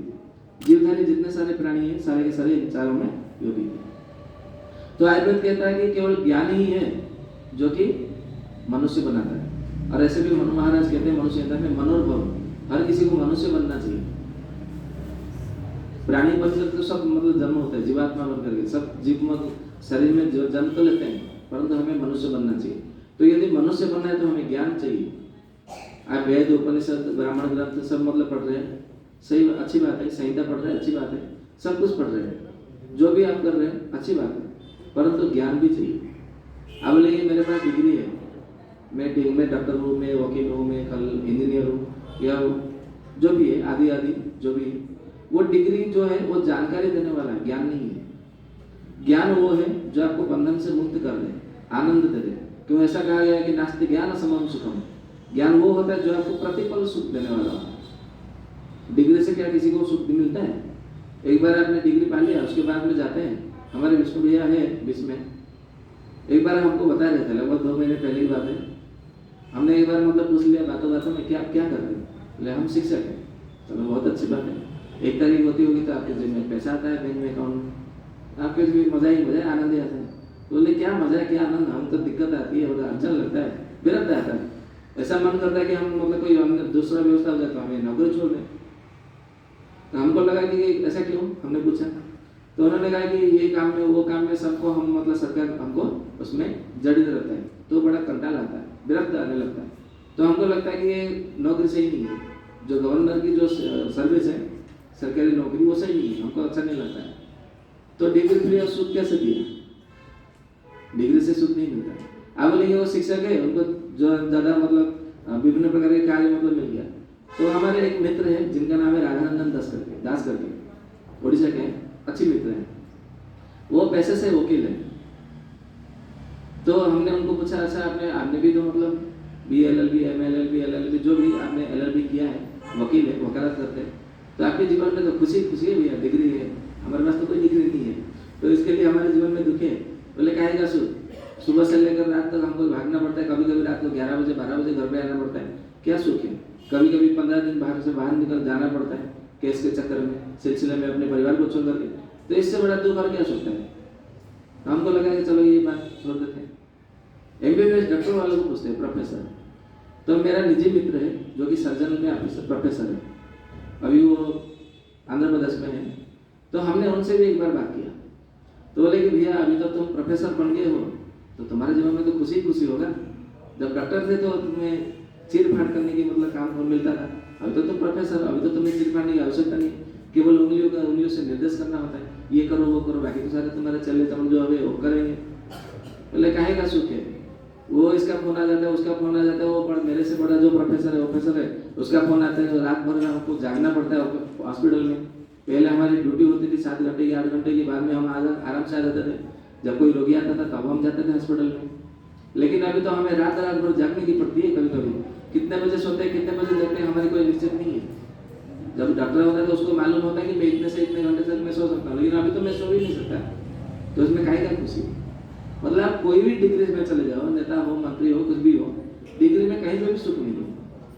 जीवधारी जितने सारे प्राणी हैं सारे के सारे इन चारों में योगी है। तो आयुर्वेद कहता है कि केवल ज्ञान ही है जो कि मनुष्य बनाता है। और ऐसे भी मनु महाराज कहते हैं मनुष्य में मनोर्भव, हर किसी को मनुष्य बनना चाहिए। प्राणी बनकर तो सब मतलब जन्म होता है, जीवात्मा बन करके सब जीव शरीर में जो जन्म तो लेते हैं, परंतु हमें मनुष्य बनना चाहिए। तो यदि मनुष्य बनना है तो हमें ज्ञान चाहिए। आप वेद उपनिषद ब्राह्मण ग्रंथ सब मतलब पढ़ रहे हैं, सही अच्छी बात है, संहिता पढ़ रहे हैं अच्छी बात है, सब कुछ पढ़ रहे हैं, जो भी आप कर रहे हैं अच्छी बात है, परंतु ज्ञान भी चाहिए। आप बोलेंगे मेरे पास डिग्री है, मैं डॉक्टर हूँ, मैं वकील हूँ, मैं कल इंजीनियर हूँ, या जो भी है आदि आदि जो भी है, वो डिग्री जो है वो जानकारी देने वाला है, ज्ञान नहीं है। ज्ञान वो है जो आपको बंधन से मुक्त कर दे, आनंद दे दे। क्यों ऐसा कहा गया है कि नास्ति ज्ञान समम सुखम। ज्ञान वो होता है जो आपको प्रतिपल सुख देने वाला हो। डिग्री से क्या किसी को सुख मिलता है? एक बार आपने डिग्री पा लिया उसके बाद में जाते हैं, हमारे विष्णु भैया है बीच में, एक बार हमको बताया रहता है, लगभग 2 महीने पहले की बात है, हमने एक बार मतलब पूछ लिया बातों बातों में क्या क्या करते हैं, बोले हम शिक्षक हैं। चलो बहुत अच्छी बात है, 1 तारीख होती होगी तो आपके जेब में पैसा आता है, बैंक में अकाउंट, आपके भी मजा ही मजा है, आनंद ही आता है। तो बोले क्या मजा है क्या आनंद, हम तो दिक्कत आती है, मतलब अड़चन लगता है, विरक्त आता है, ऐसा मन करता है कि हम मतलब कोई हमने दूसरा व्यवस्था हो जाता है, हमें नौकरी छोड़ दें। तो हमको लगा कि ऐसा क्यों, हमने पूछा तो उन्होंने कहा कि ये काम में वो काम में सबको हम मतलब सरकार हमको उसमें जड़ित रहता है, तो बड़ा कंटाल आता है, विरक्त आने लगता है। तो हमको लगता है कि ये नौकरी सही नहीं है, जो गवर्नर की जो सर्विस है सरकारी नौकरी वो सही नहीं है, हमको अच्छा नहीं लगता है। तो डिग्री फ्री और सुख कैसे दिया? डिग्री से सुख नहीं मिलता। आप बोलेंगे वो शिक्षक है, उनको जो ज़्यादा मतलब विभिन्न प्रकार के कार्य मतलब मिल गया। तो हमारे एक मित्र है जिनका नाम है राधानंदन दास करके, उड़ीसा के अच्छी मित्र हैं, वो पैसे से वकील है। तो हमने उनको पूछा अच्छा आपने भी तो मतलब BLLB MLLB LLB जो भी आपने LLB किया है, वकील है, वकालत करते हैं, तो आपके जीवन में तो खुशी है भैया, डिग्री है, हमारे पास तो कोई डिग्री नहीं है, तो इसके लिए हमारे जीवन में दुख है। बोले कहेगा सुबह से लेकर रात तक हमको भागना पड़ता है, कभी कभी रात को 11 बजे 12 बजे घर पे आना पड़ता है, क्या सुख है? कभी कभी 15 दिन बाहर निकल जाना पड़ता है केस के चक्कर में, सिलसिले में अपने परिवार को छोड़ करके, तो इससे बड़ा दुख और क्या सकता है? हमको लगा कि चलो ये बात छोड़ देते हैं। MBBS डॉक्टर वालों को पूछते हैं, प्रोफेसर। तो मेरा निजी मित्र है जो कि सर्जन में ऑफिसर प्रोफेसर है, अभी वो आंध्र प्रदेश में है। तो हमने उनसे भी एक बार बात किया, तो बोले कि भैया अभी तो तुम प्रोफेसर बन गए हो, तो तुम्हारे जीवन में तो खुशी होगा। जब डॉक्टर थे तो तुम्हें चीर फाड़ करने की मतलब काम मिलता था, अभी तो तुम प्रोफेसर, अभी तो तुम्हें चीर फाड़ने की आवश्यकता नहीं, केवल उंगलियों से निर्देश करना होता है, ये करो वो करो, बाकी तो सारे तुम्हारे चले चमन जो है वो करेंगे। बोले काहे का सुख है? वो इसका फोन आ जाता है, उसका फोन आ जाता है, वो मेरे से बड़ा जो प्रोफेसर है उसका फोन आता है, रात भर हमको जागना पड़ता है हॉस्पिटल में। पहले हमारी ड्यूटी होती थी 7 घंटे की 8 घंटे की, बाद में हम आराम से आ जाते थे, जब कोई रोगी आता था तब हम जाते थे हॉस्पिटल में। लेकिन अभी तो हमें रात भर जागने की पड़ती है, कभी कभी कितने बजे सोते हैं कितने बजे जगते हैं हमारी कोई निश्चित नहीं है। जब डॉक्टर होता है तो उसको मालूम होता है कि मैं इतने से इतने घंटे तक मैं सो सकता हूँ, लेकिन अभी तो मैं सो भी नहीं सकता, तो इसमें काहे का खुशी? मतलब आप कोई भी डिग्री में चले जाओ, नेता हो, मंत्री हो, कुछ भी हो, डिग्री में कहीं पे भी सुख नहीं हो।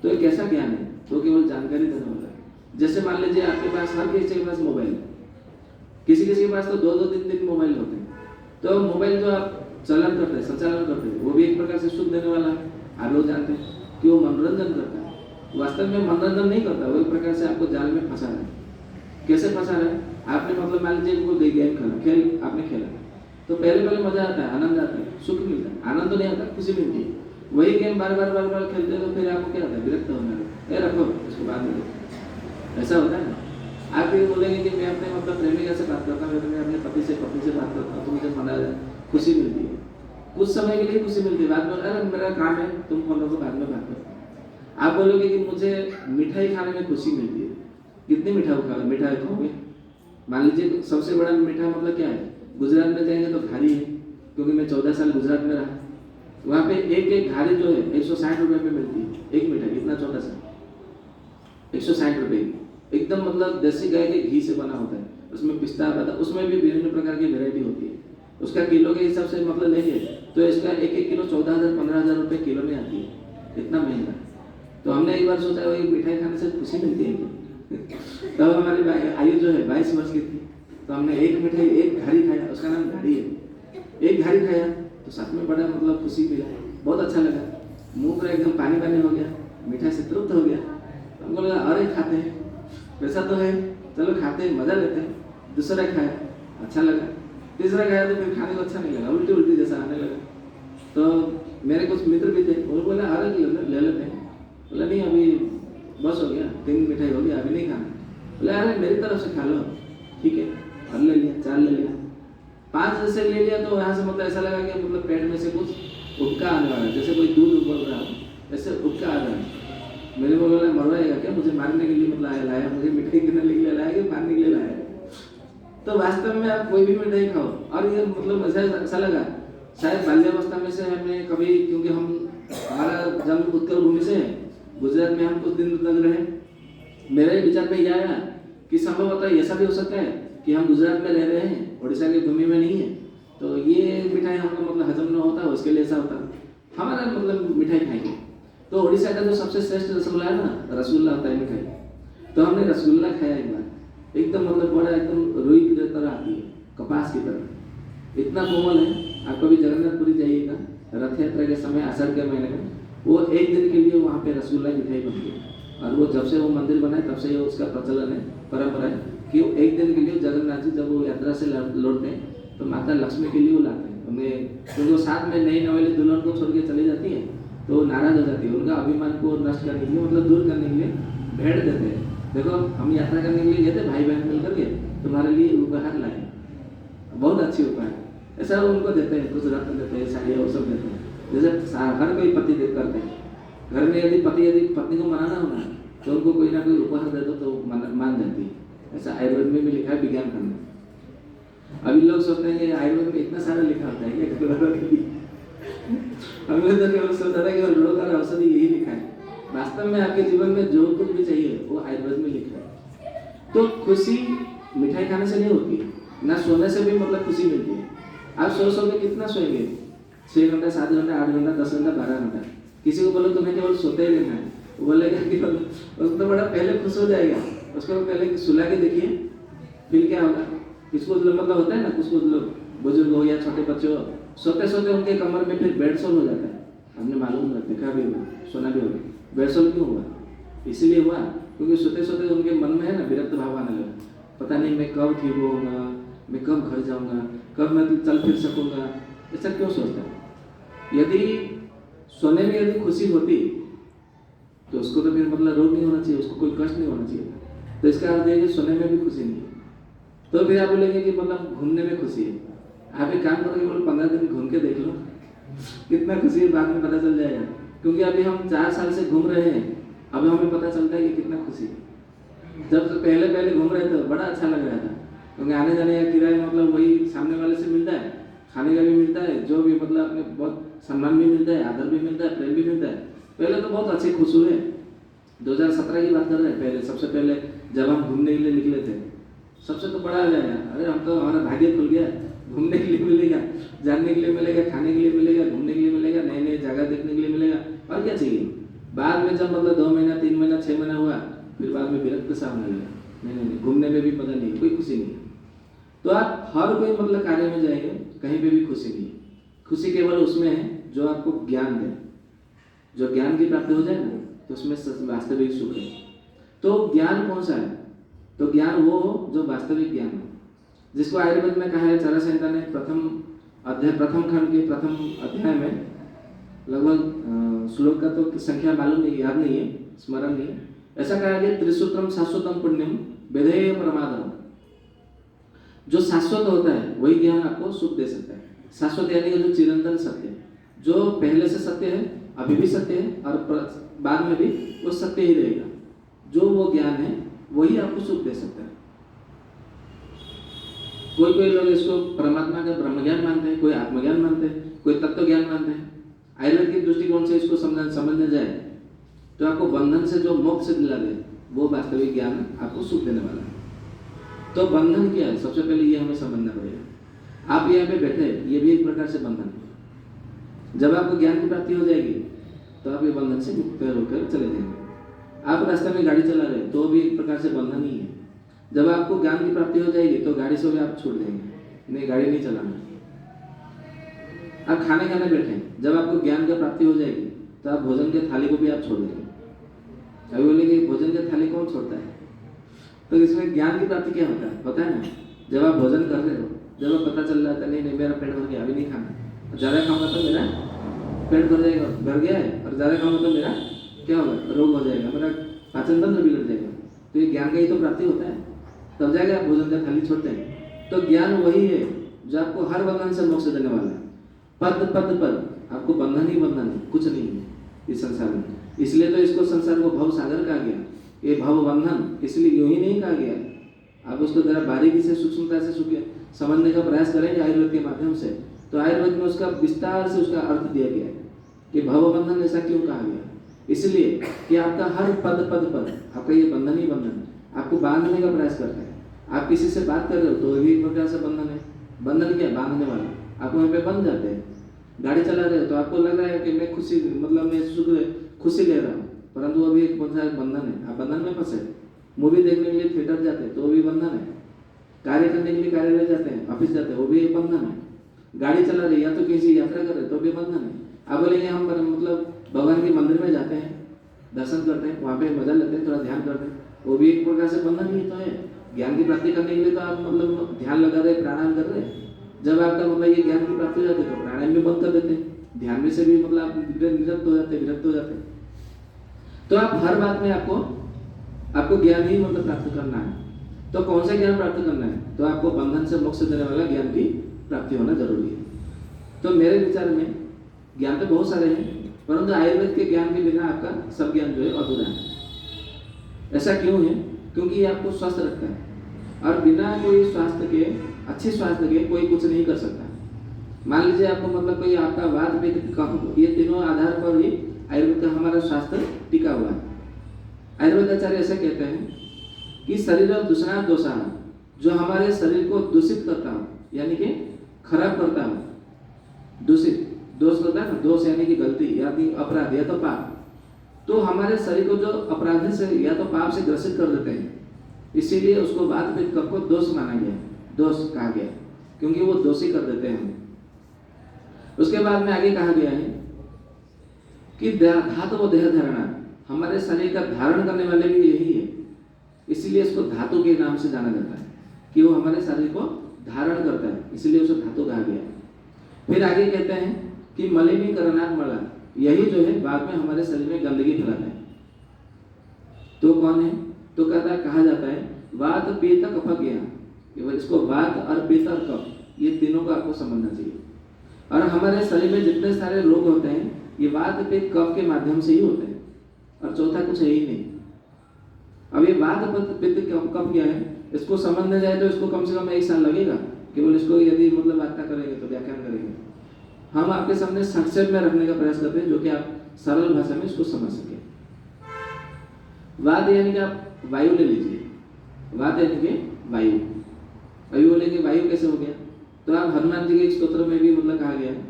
तो एक ऐसा ज्ञान है तो केवल जानकारी देने वाला है। जैसे मान लीजिए आपके पास हर किसी के पास मोबाइल है, किसी के पास तो 2-2 3-3 मोबाइल होते हैं, तो मोबाइल जो आप संचालन करते हैं वो भी एक प्रकार से सुख देने वाला है। आप लोग जानते हैं कि वो मनोरंजन करता है, वास्तव में मनोरंजन नहीं करता, वो एक प्रकार से आपको जाल में फंसा रहा है। कैसे फंसा रहा है? आपने मतलब मान लीजिए कोई गेम खेला, खेल आपने खेला तो पहले मजा आता है, आनंद आता है, सुख मिलता है, आनंद तो नहीं आता, खुशी मिलती है। वही गेम बार बार खेलते हैं तो फिर आपको क्या होता है? विरक्त होने लगता है, रखो इसको बाद में देखो। ऐसा होता है ना। आप ये बोलेंगे कि मैं अपने मतलब प्रेमिका से बात करता हूँ, मैं अपने पति से बात करता हूँ तो मुझे मजा खुशी मिलती है, कुछ समय के लिए खुशी मिलती है, बाद में अरे मेरा काम है, तुम फोन रखो, बाद में बात करो। आप बोलोगे कि मुझे मिठाई खाने में खुशी मिलती है, कितनी मिठाई खाओगे? मान लीजिए सबसे बड़ा मीठा मतलब क्या है? गुजरात में जाएंगे तो घारी है, क्योंकि मैं 14 साल गुजरात में रहा। वहाँ पे एक घारी जो है 160 रुपये में मिलती है, एक मिठाई इतना छोटा सा 160 रुपये की, एकदम मतलब देसी गाय के घी से बना होता है, उसमें पिस्ता बादाम, उसमें भी विभिन्न प्रकार की वेरायटी होती है। उसका किलो के हिसाब से मतलब लेंगे तो इसका एक किलो 14,000-15,000 रुपये किलो में आती है, इतना महंगा। तो हमने एक बार सोचा वही मिठाई खाने से खुशी मिलती है क्या? तब हमारी आयु जो है 22 वर्ष की थी, तो हमने एक घारी खाया, उसका नाम घारी है, एक घारी खाया तो साथ में बड़ा मतलब खुशी मिला, बहुत अच्छा लगा, मुंह पर एकदम पानी हो गया, मिठाई से तृप्त हो गया। हमको लगा अरे खाते हैं, वैसा तो है, चलो खाते हैं, मजा लेते हैं। दूसरा खाया, अच्छा लगा, तीसरा खाया तो फिर खाने को अच्छा नहीं लगा, उल्टी जैसा आने लगा। तो मेरे कुछ मित्र भी थे, वो बोला अरे ले लेते हैं। बोला नहीं अभी बस हो गया, 3 मिठाई हो गया, अभी नहीं खाना। बोला अरे मेरी तरफ से खा लो, ठीक है, और ले लिया, 4 ले लिया, 5 जैसे ले लिया तो यहाँ से मतलब ऐसा लगा कि मतलब पेट में से कुछ उबका आने वाला है, जैसे कोई दूध उबल रहा हो, ऐसे उबका आ रहा है। मेरे को बोला मरवाएगा क्या, मुझे मारने के लिए मतलब लाया, मुझे मिठाई गिरने के लिए लाया कि मारने के लिए लाया? तो वास्तव में आप कोई भी मिठाई खाओ, और ये मतलब मुझे अच्छा लगा, शायद बाल्यावस्था में से हमें कभी, क्योंकि हमारा जन्म उत्तर भूमि से है, गुजरात में हम कुछ दिन तक रहे, मेरे विचार में यह आया कि संभवतः ऐसा भी हो सकता है कि हम गुजरात में रह रहे हैं, उड़ीसा की भूमि में नहीं है, तो ये मिठाई हमको मतलब हजम न होता, उसके लिए ऐसा होता, हमारा मतलब मिठाई खाएंगे। तो उड़ीसा का जो सबसे श्रेष्ठ रसगुल्ला है ना, रसगुल्ला होता है मिठाई, तो हमने रसगुल्ला खाया एक बार, एकदम मतलब बड़ा एकदम रुई की तरह आती है, कपास की तरह, इतना कोमल है। आप कभी जगन्नाथपुरी जाइएगा रथ यात्रा के समय, आषाढ़ के महीने में, वो एक दिन के लिए वहाँ पे रसगुल्ला मिठाई बनती है, और वो जब से वो मंदिर बना है तब से उसका प्रचलन है, परंपरा है कि वो एक दिन के लिए जगन्नाथ जी जब वो यात्रा से लौटते हैं तो माता लक्ष्मी के लिए वो लाते हैं उन्हें, क्योंकि वो साथ में नई नवेली दुल्हन को छोड़ के चली जाती है तो नाराज हो जाती है, उनका अभिमान को नष्ट करने के लिए, मतलब दूर करने के लिए भेंट देते हैं। देखो हम यात्रा करने के लिए गए थे, भाई बहन मिलकर के तुम्हारे लिए उपहार लाए, बहुत अच्छी उपहार, ऐसा उनको देते हैं, कुछ रत्न देते हैं, साड़ियाँ वो सब देते हैं, जैसे हर कोई पति करते हैं। घर में यदि पत्नी को मनाना हो ना तो उनको कोई ना कोई उपहार दे दो तो मान जाती है, ऐसा आयुर्वेद में भी लिखा है, विज्ञान खंड में। अभी लोग सोचते हैं कि आयुर्वेद में इतना सारा लिखा होता है क्या, हमने तो केवल सोचा था कि रोग और औषधि यही लिखा है, वास्तव में आपके जीवन में जो कुछ भी चाहिए वो आयुर्वेद में लिखा है। तो खुशी मिठाई खाने से नहीं होती, ना सोने से भी मतलब खुशी मिलती है। आप सो के कितना सोएंगे? 6 घंटा, 7 घंटा, 8 घंटा, 10 घंटा, 12 घंटा। किसी को बोलो तुम्हें केवल सोते ही रहना है, वो बोलेगा कि उसको तो बड़ा पहले खुश हो जाएगा, उसको पहले सुला के देखिए फिर क्या होगा। किसको मतलब होता है ना, कुछ लोग बुजुर्ग हो या छोटे बच्चे हो, सोते सोते उनके कमर में फिर बेड सोल हो जाता है, हमने मालूम नहीं, देखा भी होगा, सुना भी होगा। बेड सोल क्यों हुआ? इसलिए हुआ क्योंकि सोते सोते उनके मन में है ना विरक्त भाव आने लगा, पता नहीं मैं कब ठीक होऊंगा, मैं कब घर जाऊंगा, कब मैं चल फिर सकूंगा, ऐसा क्यों सोचता है? यदि सोने में यदि खुशी होती तो उसको तो फिर मतलब रोग नहीं होना चाहिए, उसको कोई कष्ट नहीं होना चाहिए। तो इसका अर्थ है कि सोने में भी खुशी नहीं है। तो फिर आप बोलेंगे कि मतलब घूमने में खुशी है, आप एक काम करोगे, बोलो 15 दिन घूम के देख लो कितना खुशी है, बाद में पता चल जाएगा। क्योंकि अभी हम 4 साल से घूम रहे हैं, अब हमें पता चलता है कि कितना खुशी है। जब से पहले घूम रहे थे बड़ा अच्छा लग रहा था, क्योंकि आने जाने का किराया मतलब वही सामने वाले से मिलता है, खाने का भी मिलता है, जो भी मतलब अपने बहुत सम्मान भी मिलता है, आदर भी मिलता है, प्रेम भी मिलता है। पहले तो बहुत अच्छे खुश हुए। 2017 की बात कर रहे हैं, पहले सबसे पहले जब हम घूमने के लिए निकले थे, सबसे तो बड़ा आ जाएगा, अरे हम तो हमारा भाग्य खुल गया, घूमने के लिए मिलेगा, जानने के लिए मिलेगा, खाने के लिए मिलेगा, घूमने के लिए मिलेगा, नए नए जगह देखने के लिए मिलेगा, और क्या चाहिए। बाद में जब मतलब 2 महीना, 3 महीना, 6 महीना हुआ, फिर बाद में विरक्त सा होने लगा, नहीं, घूमने में भी मजा नहीं, कोई खुशी नहीं। तो आप हर कोई मतलब कार्य में जाएंगे, कहीं पे भी खुशी नहीं है। खुशी केवल उसमें है जो आपको ज्ञान दे। जो ज्ञान की प्राप्ति हो जाए ना, तो उसमें वास्तविक सुख है। तो ज्ञान कौन सा है? तो ज्ञान वो हो जो वास्तविक ज्ञान हो, जिसको आयुर्वेद में कहा है, चरक संहिता ने प्रथम खंड के प्रथम अध्याय में, लगभग श्लोक का तो संख्या मालूम नहीं, याद नहीं है, स्मरण नहीं है, ऐसा कहा गया, त्रिसूत्रम शाश्वतम पुण्यम वेदेय परमादरम। जो शाश्वत होता है वही ज्ञान आपको सुख दे सकता है। शाश्वत यानी कि जो चिरंतन सत्य, जो पहले से सत्य है, अभी भी सत्य है और बाद में भी वो सत्य ही रहेगा, जो वो ज्ञान है वही आपको सुख दे सकता है। कोई लोग इसको परमात्मा का ब्रह्म ज्ञान मानते हैं, कोई आत्मज्ञान मानते हैं, कोई तत्व ज्ञान मानते हैं। आयुर्वेद के दृष्टिकोण से इसको समझने जाए तो आपको बंधन से जो मोक्ष दिला दे वो वास्तविक ज्ञान आपको सुख देने वाला है। तो बंधन क्या है, सबसे पहले ये हमें समझना पड़ेगा। आप यहाँ पे बैठे, ये भी एक प्रकार से बंधन है। जब आपको ज्ञान की प्राप्ति हो जाएगी तो आप ये बंधन से मुक्त होकर चले जाएंगे। आप रास्ते में गाड़ी चला रहे तो भी एक प्रकार से बंधन ही है। जब आपको ज्ञान की प्राप्ति हो जाएगी तो गाड़ी से भी आप छूट देंगे, नहीं गाड़ी नहीं चलाना। आप खाने बैठे, जब आपको ज्ञान की प्राप्ति हो जाएगी तो आप भोजन के थाली को भी आप छोड़ देंगे। अभी बोलेंगे भोजन की थाली कौन छोड़ता है? तो इसमें ज्ञान की प्राप्ति क्या होता है पता है ना? जब आप भोजन कर रहे हो, जब आप पता चल जाता है नहीं मेरा पेट भर गया, अभी नहीं खाना, ज़्यादा खाऊंगा तो मेरा पेट भर जाएगा, भर गया है, और ज़्यादा खाऊंगा तो मेरा क्या होगा, रोग हो जाएगा, मेरा पाचन तंत्र बिगड़ जाएगा। तो ये ज्ञान का ही तो प्राप्ति होता है, तब जाएगा आप भोजन का थाली छोड़ते हैं। तो ज्ञान वही है जो आपको हर बंधन से मोक्ष देने वाला है। पद पद पद, आपको बंधन ही बंधन है, कुछ नहीं है इस संसार में। इसलिए तो इसको संसार को भव सागर कहा गया। ये भव बंधन इसलिए यूं ही नहीं कहा गया। आप उसको जरा बारीकी से सूक्ष्मता से समझने का प्रयास करेंगे आयुर्वेद के माध्यम से, तो आयुर्वेद में उसका विस्तार से उसका अर्थ दिया गया है कि भव बंधन ऐसा क्यों कहा गया। इसलिए कि आपका हर पद पद पद आपका ये बंधन ही बंधन है, आपको बांधने का प्रयास करता है। आप किसी से बात कर रहे हो तो भी एक प्रकार से बंधन है। बंधन क्या? बांधने वाला। आप वहाँ पे बंध जाते हैं। गाड़ी चला रहे हो तो आपको लग रहा है कि मैं खुशी, मतलब मैं सुख खुशी ले रहा हूँ, परंतु अभी एक बंधन है, आप बंधन में फंसे। मूवी देखने के लिए थिएटर जाते हैं तो वो भी बंधन है। कार्य करने के लिए कार्यालय जाते हैं, ऑफिस जाते हैं, वो भी एक बंधन है। गाड़ी चला रहे या तो किसी यात्रा कर रहे तो भी बंधन है। आप बोलेंगे हम मतलब भगवान के मंदिर में जाते हैं, दर्शन करते हैं, वहाँ पे मजा लेते हैं, थोड़ा ध्यान करते हैं, वो भी एक प्रकार से बंधन ही तो है। ज्ञान की प्राप्ति करने के लिए तो आप मतलब ध्यान लगा रहे, प्राणायाम कर रहे हैं। जब आपका मतलब ये ज्ञान की प्राप्ति हो जाती है तो प्राणायाम भी बंद कर देते हैं, ध्यान में से भी मतलब आप विरक्त हो जाते हैं। तो आप हर बात में आपको ज्ञान ही मतलब प्राप्त करना है। तो कौन सा ज्ञान प्राप्त करना है? तो आपको बंधन से मोक्ष देने वाला ज्ञान की प्राप्ति होना जरूरी है। तो मेरे विचार में ज्ञान तो बहुत सारे हैं, परंतु आयुर्वेद के ज्ञान के बिना आपका सब ज्ञान जो है अधूरा है। ऐसा क्यों है? क्योंकि ये आपको स्वस्थ रखता है, और बिना कोई स्वास्थ्य के, अच्छे स्वास्थ्य के कोई कुछ नहीं कर सकता। मान लीजिए आपको मतलब कोई आपका वात पित्त कफ, ये तीनों आधार पर ही आयुर्वेद का हमारा स्वास्थ्य टिका हुआ है। आयुर्वेद आचार्य ऐसे कहते हैं कि शरीर और दूसरा दोषा, जो हमारे शरीर को दूषित करता हो, यानी कि खराब करता हो, दूषित दोष होता है ना, दोष यानी कि गलती या अपराध या तो पाप, तो हमारे शरीर को जो अपराध से या तो पाप से ग्रसित कर देते हैं, इसीलिए उसको वात पित्त कफ को दोष माना गया, दोष कहा गया, क्योंकि वो दोषी कर देते हैं। उसके बाद में आगे कहा गया है कि धातु व देह धारणा, हमारे शरीर का धारण करने वाले भी यही है, इसीलिए इसको धातु के नाम से जाना जाता है कि वो हमारे शरीर को धारण करता है, इसलिए उसे धातु कहा गया। फिर आगे कहते हैं कि मलिनीकरणात् मला, यही जो है बाद में हमारे शरीर में गंदगी फैलाता है। तो कौन है? तो कहा जाता है वात पित्त कफ ज्ञान। इसको वात और पित्त और कफ, ये तीनों को आपको समझना चाहिए। और हमारे शरीर में जितने सारे रोग होते हैं ये वात पित्त कफ के माध्यम से ही होते हैं, और चौथा कुछ है ही नहीं। अब ये वात पित्त कफ क्या है, इसको समझने जाए तो इसको कम से कम 1 साल लगेगा। केवल इसको यदि मतलब व्याख्या करेंगे तो व्याख्यान करेंगे। हम आपके सामने संक्षेप में रखने का प्रयास करते हैं, जो कि आप सरल भाषा में इसको समझ सके। वात यानी कि आप वायु ले लीजिए, वात यानी कि वायु। अभी बोलेंगे वायु कैसे हो गया? तो आप हनुमान जी के स्तोत्र में भी मतलब कहा गया है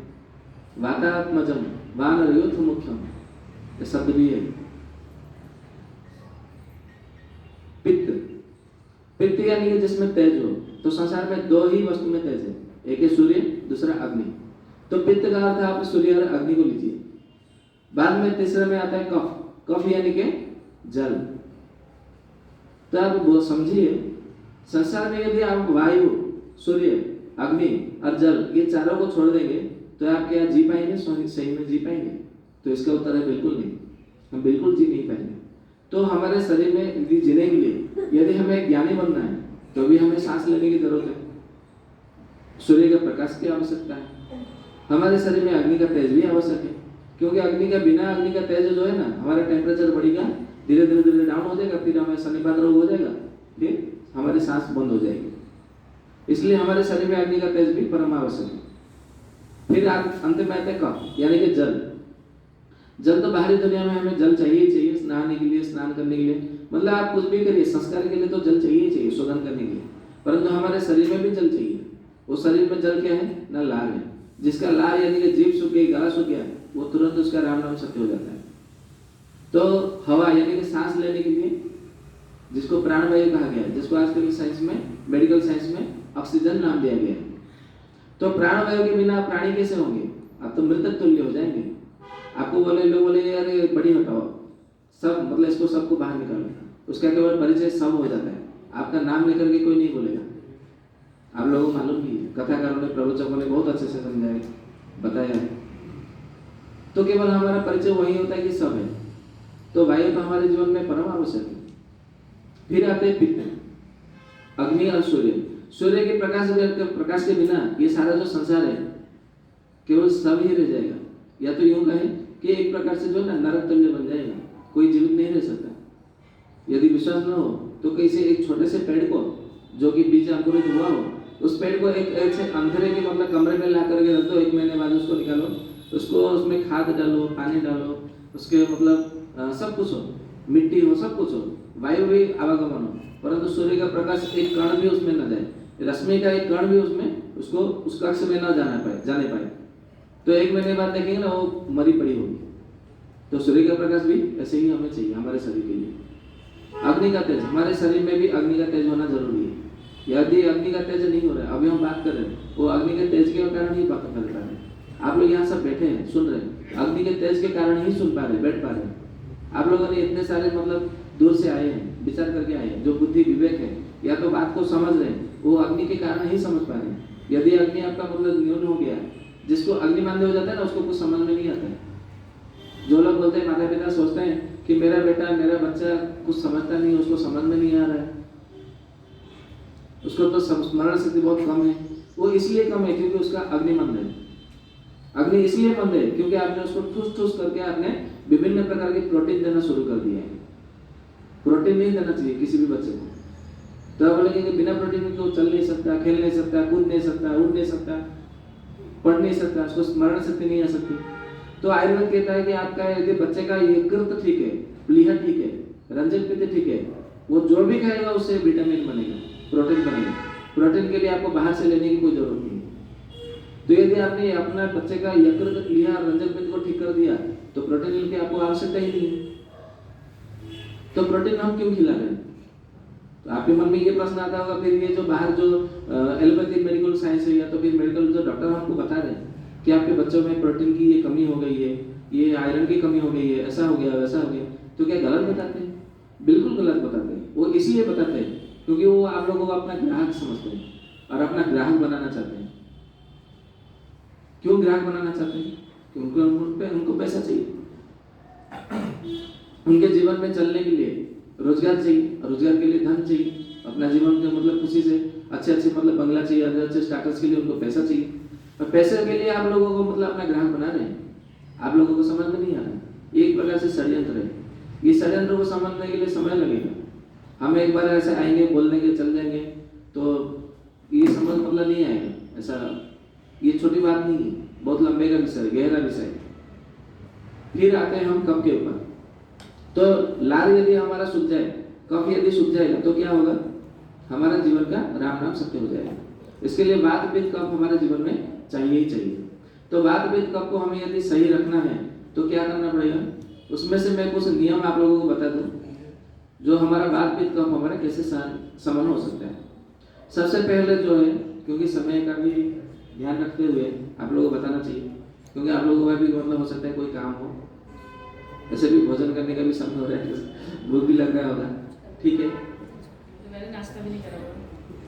वातात्मजम वानरयोथ मुख्यम, ये शब्द भी है। पित्त, पित्त यानी कि जिसमें तेज हो। तो संसार में 2 ही वस्तु में तेज है, एक है सूर्य, दूसरा अग्नि। तो पित्त का अर्थ आप सूर्य और अग्नि को लीजिए। बाद में तीसरे में आता है कफ। कफ यानी कि जल। तो आप वो समझिए, संसार में यदि आप वायु, सूर्य, अग्नि और जल ये चारों को छोड़ देंगे तो आप क्या जी पाएंगे? सही में जी पाएंगे? तो इसका उत्तर है बिल्कुल नहीं, हम बिल्कुल जी नहीं पाएंगे। तो हमारे शरीर में यदि जीने के लिए यदि हमें ज्ञानी बनना है तो भी हमें सांस लेने की जरूरत है, सूर्य का प्रकाश की आवश्यकता है, हमारे शरीर में अग्नि का तेज भी आवश्यक है, क्योंकि अग्नि का बिना अग्नि का तेज जो है ना, हमारा टेम्परेचर बढ़ेगा, धीरे धीरे धीरे डाउन हो जाएगा, फिर हमें शनिपात रोग हो जाएगा, फिर हमारी सांस बंद हो जाएगी। इसलिए हमारे शरीर में अग्नि का तेज भी परम आवश्यक है। फिर आप अंत में आते कफ यानी कि जल। जल तो बाहरी दुनिया में हमें जल चाहिए ही चाहिए, नहाने के लिए, स्नान करने के लिए, मतलब आप कुछ भी करिए, संस्कार के लिए तो जल चाहिए ही चाहिए, शोधन करने के लिए। परंतु हमारे शरीर में भी जल चाहिए। वो शरीर में जल क्या है ना? लार है। जिसका लार यानी कि जीभ सूख गई, गला सूख गया, वो तुरंत उसका राम नाम सत्य हो जाता है। तो हवा यानी कि सांस लेने के लिए, जिसको प्राणवायु कहा गया है, जिसको आजकल की साइंस में, मेडिकल साइंस में ऑक्सीजन नाम दिया गया है। तो प्राणवायु के बिना प्राणी कैसे होंगे? आप तो मृतक तुल्य हो जाएंगे। आपको बोले, लोग बोले अरे बड़ी हटाओ, सब मतलब इसको सबको बाहर निकालो, उसका केवल परिचय सब हो जाता है, आपका नाम लेकर के कोई नहीं बोलेगा। आप लोगों को मालूम भी है, कथाकारों ने, प्रवचकों ने बहुत अच्छे से समझाया, बताया है। तो केवल हमारा परिचय वही होता है कि सब है। तो वायु तो हमारे जीवन में परम आवश्यक है। फिर आते हैं पित्त, अग्नि और सूर्य। सूर्य के प्रकाश के बिना ये सारा जो संसार है केवल सब ही रह जाएगा, या तो यूं कहें कि एक प्रकार से जो है ना नरक तुल्य बन जाएगा, कोई जीवित नहीं रह सकता। यदि विश्वास न हो तो कैसे एक छोटे से पेड़ को जो कि बीज अंकुरित हुआ हो, उस पेड़ को एक ऐसे अंधेरे के मतलब कमरे में ला करके रख दो, 1 महीने बाद उसको निकालो, उसको उसमें खाद डालो, पानी डालो, उसके मतलब सब कुछ हो, मिट्टी हो, सब कुछ हो, वायु भी आवागमन हो, परंतु सूर्य का प्रकाश एक कण भी उसमें न जाए, रश्मि का एक कण भी उसमें उसको उस कक्ष में न जाने पाए, तो 1 महीने बाद देखेंगे ना वो मरी पड़ी होगी। तो सूर्य का प्रकाश भी ऐसे ही हमें चाहिए हमारे शरीर के लिए। अग्नि का तेज, हमारे शरीर में भी अग्नि का तेज होना जरूरी है। यदि अग्नि का तेज नहीं हो रहा है, अभी हम बात कर रहे हैं, वो अग्नि के तेज के कारण ही बात कर पा रहे हैं। आप लोग यहाँ सब बैठे हैं, सुन रहे हैं, अग्नि के तेज के कारण ही सुन पा रहे हैं, बैठ पा रहे हैं। आप लोगों ने इतने सारे मतलब दूर से आए हैं, विचार करके आए हैं, जो बुद्धि विवेक है या तो बात को समझ रहे हैं, वो अग्नि के कारण ही समझ पा रहे हैं। यदि अग्नि आपका मतलब न्यून हो गया, जिसको अग्निमान्य हो जाता है ना, उसको कुछ समझ में नहीं आता है। जो लोग बोलते हैं, माता पिता सोचते हैं कि मेरा बेटा, मेरा बच्चा कुछ समझता नहीं, उसको समझ में नहीं आ रहा है, उसको तो स्मरण शक्ति बहुत कम है। वो इसलिए कम है क्योंकि उसका अग्नि मंद है। अग्नि इसलिए मंद है क्योंकि आपने उसको ठूस ठूस करके आपने विभिन्न प्रकार के प्रोटीन देना शुरू कर दिया है। प्रोटीन नहीं देना चाहिए किसी भी बच्चे को। तो आप बोलेंगे कि बिना प्रोटीन के तो चल नहीं सकता, खेल नहीं सकता, कूद नहीं सकता, उड़ नहीं सकता, पढ़ नहीं सकता, उसको स्मरण शक्ति नहीं आ सकती। तो आयुर्वेद कहता है कि आपका यदि बच्चे का यकृत ठीक है, प्लीहा ठीक है, रंजक पित्त ठीक है, वो जो भी खाएगा उससे विटामिन बनेगा, प्रोटीन बनेगा। प्रोटीन के लिए आपको बाहर से लेने की कोई जरूरत नहीं है। तो यदि आपने अपना बच्चे का यकृत, प्लीहा और रंजक पित्त को ठीक कर दिया तो प्रोटीन की आपको आवश्यकता ही नहीं है। तो प्रोटीन हम क्यों खिला रहे हैं? तो आपके मन में ये प्रश्न आता होगा, फिर ये जो बाहर जो एलोपैथिक मेडिकल साइंस है या तो फिर मेडिकल जो डॉक्टर हमको बता रहे हैं कि आपके बच्चों में प्रोटीन की ये कमी हो गई है, ये आयरन की कमी हो गई है, ऐसा हो गया, वैसा हो गया, तो क्या गलत बताते हैं? बिल्कुल गलत बताते हैं। वो इसलिए बताते हैं क्योंकि वो आप लोगों को अपना ग्राहक समझते हैं और अपना ग्राहक बनाना चाहते हैं। क्यों ग्राहक बनाना चाहते हैं? क्योंकि उनको पैसा चाहिए, उनके जीवन में चलने के लिए रोजगार चाहिए, रोजगार के लिए धन चाहिए, अपना जीवन के मतलब खुशी से अच्छे मतलब बंगला चाहिए, अच्छे स्टाटस के लिए उनको पैसा चाहिए। और पैसे के लिए आप लोगों को मतलब अपना ग्राहक बना रहे हैं। आप लोगों को समझ में नहीं आ रहा है, एक प्रकार से षड्यंत्र है। ये षड्यंत्र को समझने के लिए समय लगेगा। हम एक बार ऐसे आएंगे, बोल देंगे, चल जाएंगे तो ये समझ मतलब नहीं आएगा। ऐसा ये छोटी बात नहीं है, बहुत लंबे का विषय है, गहरा विषय है। फिर आते हैं हम कफ के ऊपर। तो लार यदि हमारा सूख जाए, कफ यदि सूख जाएगा तो क्या होगा? हमारा जीवन का राम नाम सत्य हो जाएगा। इसके लिए वात पित्त कफ हमारे जीवन में चाहिए ही चाहिए। तो वात पित्त कफ को हमें यदि सही रखना है तो क्या करना पड़ेगा? उसमें से मैं कुछ नियम आप लोगों को बता दूं जो हमारा वात पित्त कफ हमारा कैसे समन हो सकता है। सबसे पहले जो है, क्योंकि समय का भी ध्यान रखते हुए आप लोगों को बताना चाहिए, क्योंकि आप लोगों का भी मतलब हो सकता है कोई काम हो ऐसे भी भोजन करने का भी समय हो रहा है, भूख भी लग रहा होगा। ठीक है, मैंने नाश्ता भी नहीं करा हुआ।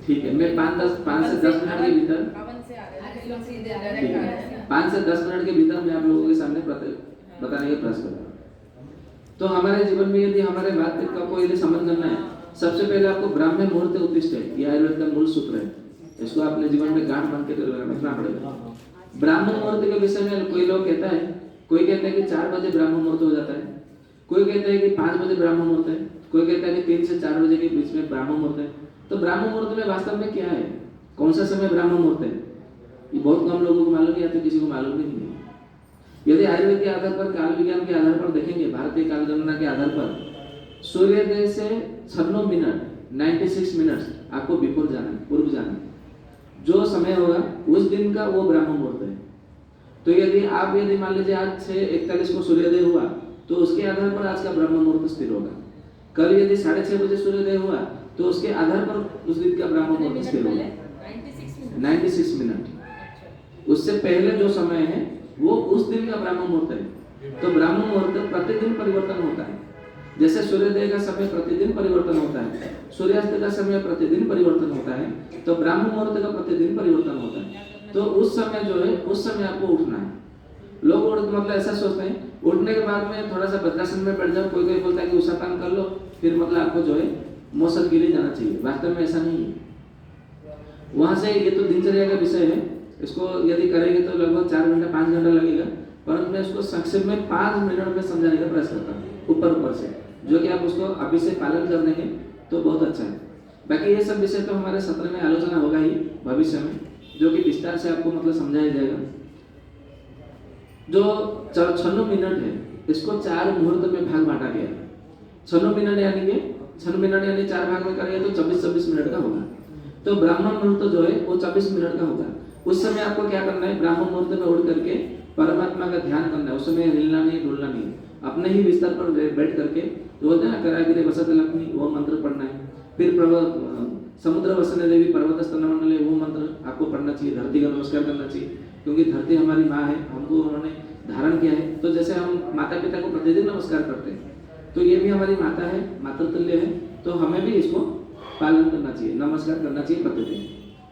ठीक है, मैं 5 से 10 मिनट के भीतर, पवन से आ रहे हैं, ठीक सीधे है, डायरेक्ट आ रहे हैं। 5 से 10 मिनट के भीतर मैं आप लोगों के सामने बताने का प्रयास करूँगा। तो हमारे जीवन में यदि हमारे बात का कोई यदि समझ करना है, सबसे पहले आपको ब्राह्मण मुहूर्त उत्तिष्ठ है, ये आयुर्वेद का मूल सूत्र है, इसको अपने जीवन में गांठ बांध के रखना पड़ेगा। ब्राह्मण मुहूर्त के विषय में कोई लोग कहता है, कोई कहता है कि 4 बजे ब्राह्मण मुहूर्त हो जाता है, कोई कहता है कि 5 बजे ब्राह्मण मुहूर्त है, कोई कहता है कि 3 से 4 बजे के बीच में ब्राह्मण मुहूर्त है। तो ब्राह्मण मुहूर्त में वास्तव में क्या है, कौन सा समय ब्राह्मण मुहूर्त है, ये बहुत कम लोगों को मालूम है या तो किसी को मालूम भी नहीं है। यदि आयुर्वेद के आधार पर, काल विज्ञान के आधार पर देखेंगे, भारतीय काल गणना के आधार पर सूर्योदय से 96 मिनट 96 मिनट्स आपको बिफोर जाना है, पूर्व जाना है। जो समय होगा उस दिन का वो ब्राह्मण मुहूर्त है। तो यदि मान लीजिए आज 6:41 को सूर्योदय हुआ, तो उसके आधार पर आज का ब्राह्मण मुहूर्त स्थिर होगा। कल यदि 6:30 बजे सूर्योदय हुआ, तो उसके आधार पर उस दिन का ब्राह्मण मुहूर्त स्थिर होगा 96 मिनट। उससे पहले जो समय है वो उस दिन का ब्राह्मण मुहूर्त है। तो ब्राह्मण मुहूर्त प्रतिदिन परिवर्तन होता है, जैसे सूर्योदय का समय प्रतिदिन परिवर्तन होता है, सूर्यास्त का समय प्रतिदिन परिवर्तन होता है, तो ब्राह्मण मुहूर्त का प्रतिदिन परिवर्तन होता है। तो उस समय जो है, उस समय आपको उठना है। लोग मतलब ऐसा सोचते हैं, उठने के बाद में थोड़ा सा वज्रासन में बैठ जाओ, कोई बोलता है कि उषापान कर लो, फिर मतलब आपको जो है मौसम के लिए जाना चाहिए। वास्तव में ऐसा नहीं है। वहां से ये तो दिनचर्या का विषय है, इसको यदि करेंगे तो लगभग 4 घंटा 5 घंटा लगेगा, परंतु मैं इसको संक्षेप में 5 मिनट में समझाने का प्रयास करता हूँ ऊपर से, जो कि आप उसको अभी से पालन कर देंगे तो बहुत अच्छा है। बाकी ये सब विषय तो हमारे सत्र में आलोचना होगा ही भविष्य में, जो कि विस्तार से आपको मतलब समझाया जाएगा। जो 96 मिनट है, इसको 4 मुहूर्त में भाग बांटा गया। 96 मिनट यानी 4 भाग में करेंगे तो 24 मिनट का होगा। तो ब्राह्मण मुहूर्त जो है वो 24 मिनट का होगा। उस समय आपको क्या करना है, ब्राह्मण मुहूर्त में उठ करके परमात्मा का ध्यान करना है। उस समय हिलना नहीं, डुलना नहीं, अपने ही बिस्तर पर बैठ करके जो होता है ना, करागिरे वसत लक्ष्मी, वो मंत्र पढ़ना है। फिर समुद्र वसने देवी पर्वत स्तन मंडले, वो मंत्र आपको पढ़ना चाहिए। धरती का नमस्कार करना चाहिए, क्योंकि धरती हमारी माँ है, हमको उन्होंने धारण किया है। तो जैसे हम माता पिता को प्रतिदिन नमस्कार करते हैं, तो ये भी हमारी माता है, मातृतुल्य है, तो हमें भी इसको पालन करना चाहिए, नमस्कार करना चाहिए प्रतिदिन।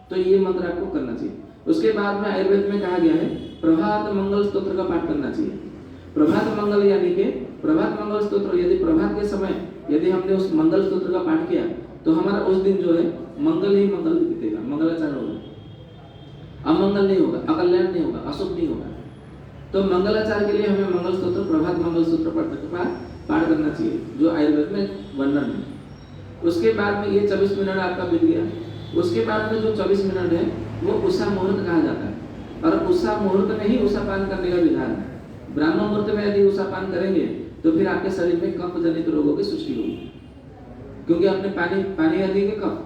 तो ये मंत्र आपको करना चाहिए। उसके बाद में आयुर्वेद में कहा गया है प्रभात मंगल स्तोत्र का पाठ करना चाहिए। प्रभात मंगल यानी कि प्रभात मंगल स्तोत्र, यदि प्रभात के समय यदि हमने उस मंगल स्तोत्र का पाठ किया, तो हमारा उस दिन जो है मंगल ही मंगल बीतेगा, मंगलाचार होगा, अमंगल नहीं होगा, अकल्याण नहीं होगा, अशुभ नहीं होगा। तो मंगलाचार के लिए हमें मंगल स्तोत्र, प्रभात मंगल स्तोत्र पाठ करना चाहिए, जो आयुर्वेद में वर्णन है। उसके बाद में ये 24 मिनट आपका बीत गया। उसके बाद में जो 24 मिनट है वो उषा मुहूर्त कहा जाता है, और उषा मुहूर्त में ही उषापान करने का विधान है। ब्राह्मण मुहूर्त में यदि उषापान करेंगे तो फिर आपके शरीर में कफ जनित रोगों की सृष्टि होगी, क्योंकि आपने पानी यदि कफ,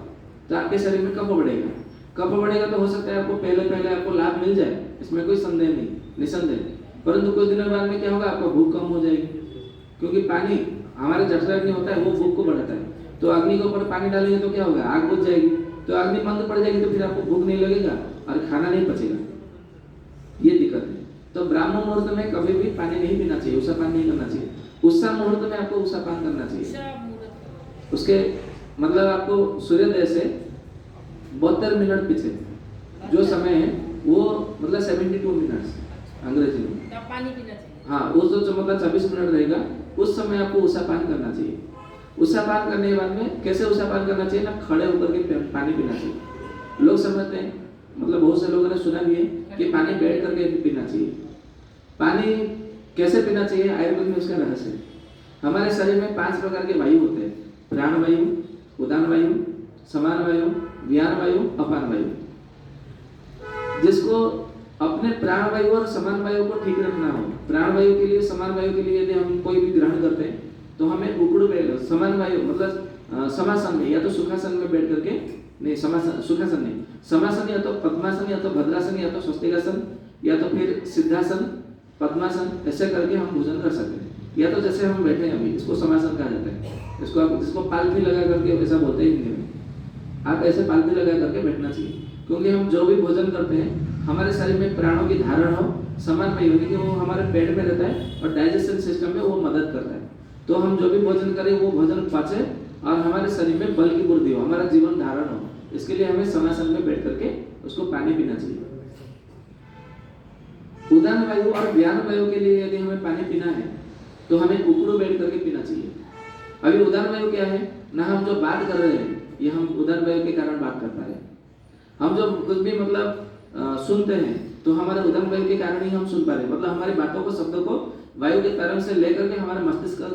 तो आपके शरीर में कफ बढ़ेगा। कफ बढ़ेगा तो हो सकता है आपको पहले आपको लाभ मिल जाए, इसमें कोई संदेह नहीं, निसंदेह। परंतु कुछ दिनों बाद में क्या होगा, आपको भूख कम हो जाएगी, क्योंकि पानी हमारे जठराग्नि होता है, वो भूख को बढ़ाता है। तो अग्नि के ऊपर पानी डालेंगे तो क्या होगा, आग बुझ जाएगी। तो अग्नि बंद पड़ जाएगी, तो फिर आपको भूख नहीं लगेगा और खाना नहीं पचेगा, ये दिक्कत है। तो ब्राह्मण मुहूर्त में कभी भी पानी नहीं पीना चाहिए, उषापान नहीं करना चाहिए। उषा मुहूर्त में आपको उषापान करना चाहिए। उसके मतलब आपको सूर्योदय से 72 मिनट पीछे जो समय है वो मतलब 72 मिनट्स अंग्रेजी में, पानी पीना चाहिए। हाँ, उस जो मतलब 24 मिनट रहेगा उस समय आपको उषापान करना चाहिए। उषापान करने के बाद में कैसे उषापान करना चाहिए ना, खड़े होकर के पानी पीना चाहिए। लोग समझते हैं, मतलब बहुत से लोगों ने सुना भी है कि पानी बैठ करके पीना चाहिए। पानी कैसे पीना चाहिए, आयुर्वेद में उसका रहस्य है। हमारे शरीर में 5 प्रकार के वायु होते हैं, प्राण वायु, उदान वायु, समान वायु, व्यान वायु, अपान वायु। जिसको अपने प्राण वायु और समान वायु को ठीक रखना हो, प्राण वायु के लिए, समान वायु के लिए यदि हम कोई भी ग्रहण करते हैं तो हमें उकड़ बैठ, समान वायु मतलब समासन में या तो सुखासन में बैठ करके, नहीं सुखासन नहीं, समासन या तो पद्मासन या तो भद्रासन या तो स्वस्तिकासन या तो फिर सिद्धासन, पद्मासन, ऐसे करके हम भोजन कर सकते हैं। या तो जैसे हम बैठे हैं अभी, इसको समासन कहा जाता है। इसको आप जिसको पालथी लगा करके, ऐसा बोलते हैं हिंदी में, आप ऐसे पालथी लगा करके बैठना चाहिए, क्योंकि हम जो भी भोजन करते हैं हमारे शरीर में प्राणों की धारण हो समान वायु यानी कि वो हमारे पेट में रहता है और डाइजेशन सिस्टम में वो मदद करता है। तो हम जो भी भोजन करें वो भोजन पचे और हमारे शरीर में बल की वृद्धि हो, हमारा जीवन धारण हो, इसके लिए हमें समासन में बैठ करके उसको पानी पीना चाहिए। उदान वायु और व्यान वायु के लिए यदि हमें पानी पीना है तो हमें उकड़ू बैठ करके पीना चाहिए। अभी उदान वायु क्या है ना, हम जो बात कर रहे हैं ये हम उदान वायु के कारण बात कर पा रहे हैं। हम जो कुछ भी मतलब सुनते हैं तो हमारे उदान वायु के कारण ही हम सुन पा रहे हैं। मतलब हमारी बातों को, शब्दों को वायु के तरंग से लेकर के हमारे मस्तिष्क का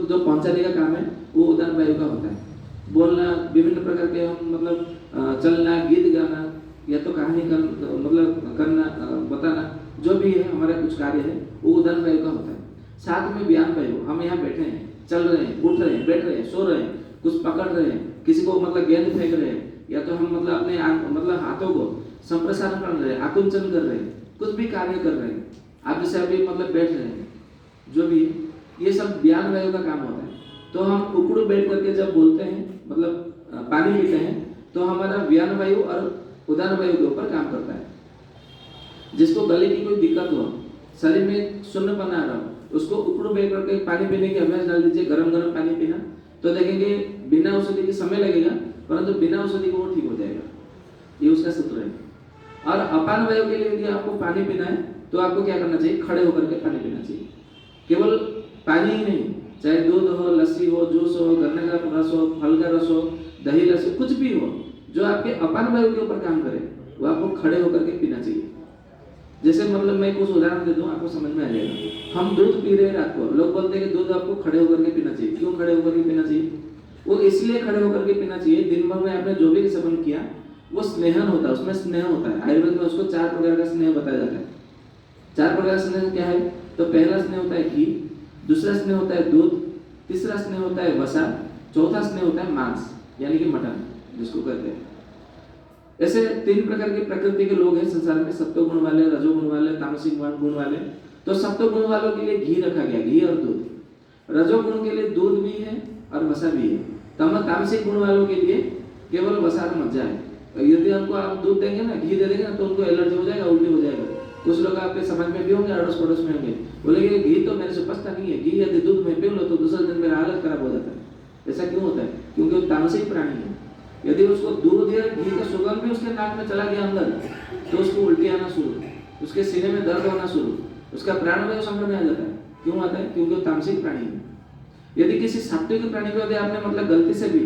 जो पहुंचाने का काम है वो उदान वायु का होता है। बोलना, विभिन्न प्रकार के हम मतलब चलना, गीत गाना या तो कहानी मतलब करना, बताना, जो भी है हमारा कुछ कार्य है वो उदान वायु का होता है। साथ में व्यान वायु, हम यहाँ बैठे हैं, चल रहे हैं, उठ रहे हैं, बैठ रहे हैं, सो रहे हैं, कुछ पकड़ रहे हैं, किसी को मतलब गेंद फेंक रहे हैं, या तो हम मतलब अपने मतलब हाथों को संप्रसारण कर रहे हैं, आकुंचन कर रहे हैं, कुछ भी कार्य कर रहे हैं, आप जैसे अभी मतलब बैठ रहे हैं, जो भी ये सब व्यान वायु का काम होता है। तो हम उकड़ू बैठ करके जब बोलते हैं मतलब पानी पीते हैं तो हमारा व्यान वायु और उदान वायु के ऊपर काम करता है। जिसको गले की कोई दिक्कत हो, शरीर में शून्यपन आ रहा हो, उसको उकड़ू बैठ करके पानी पीने की अभ्यास डाल दीजिए, गरम गरम पानी पीना, तो देखेंगे बिना औषधि के समय लगेगा परंतु बिना औषधि को वो ठीक हो जाएगा। ये उसका सूत्र है। और अपान वायु के लिए यदि आपको पानी पीना है तो आपको क्या करना चाहिए, खड़े होकर के पानी पीना चाहिए। केवल पानी ही नहीं, चाहे दूध हो, लस्सी हो, जूस हो, गन्ने का रस हो, फल का रस हो, दही लस्सी, कुछ भी हो जो आपके अपान वायु के ऊपर काम करे वो आपको खड़े होकर के पीना चाहिए। जैसे मतलब मैं कुछ उदाहरण दे दूं, आपको समझ में आ जाएगा। हम दूध पी रहे हैं रात को, लोग बोलते हैं कि दूध आपको खड़े होकर के पीना चाहिए। क्यों खड़े होकर के पीना चाहिए? वो इसलिए खड़े होकर के पीना चाहिए, दिन भर में आपने जो भी सेवन किया वो स्नेहन होता है, उसमें स्नेह होता है। आयुर्वेद में उसको 4 प्रकार का स्नेह बताया जाता है। 4 प्रकार का स्नेह क्या है? तो पहला स्नेह होता है घी, दूसरा स्नेह होता है दूध, तीसरा स्नेह होता है वसा, चौथा स्नेह होता है मांस यानी कि मटन जिसको कहते हैं। ऐसे 3 प्रकार के प्रकृति के लोग हैं संसार में, सत्व गुण वाले, रजोगुण वाले, तामसिक गुण वाले। तो सत्व गुण वालों के लिए घी रखा गया, घी और दूध। रजोगुण के लिए दूध भी है और वसा भी है। तामसिक गुण वालों के लिए केवल वसा और मज्जा है। यदि उनको आप दूध देंगे ना, घी दे देंगे ना, तो उनको एलर्जी हो जाएगा, उल्टी हो जाएगा। कुछ लोग आपके समाज में भी होंगे, अड़ोस पड़ोस में होंगे, बोलेंगे घी तो मेरे से पचता नहीं है, घी यदि दूध में पी लो तो दूसरे दिन मेरा हालत खराब हो जाता है। ऐसा क्यों होता है? क्योंकि वो तामसिक प्राणी है। यदि उसको दूध या घी का सुगंध भी उसके नाक में चला गया अंदर तो उसको उल्टी आना शुरू, उसके सीने में दर्द होना शुरू, उसका प्राणवायु संकट में आ जाता है। क्यों आता है? क्योंकि वो तामसिक प्राणी है। यदि किसी सात्विक प्राणी को यदि आपने मतलब गलती से भी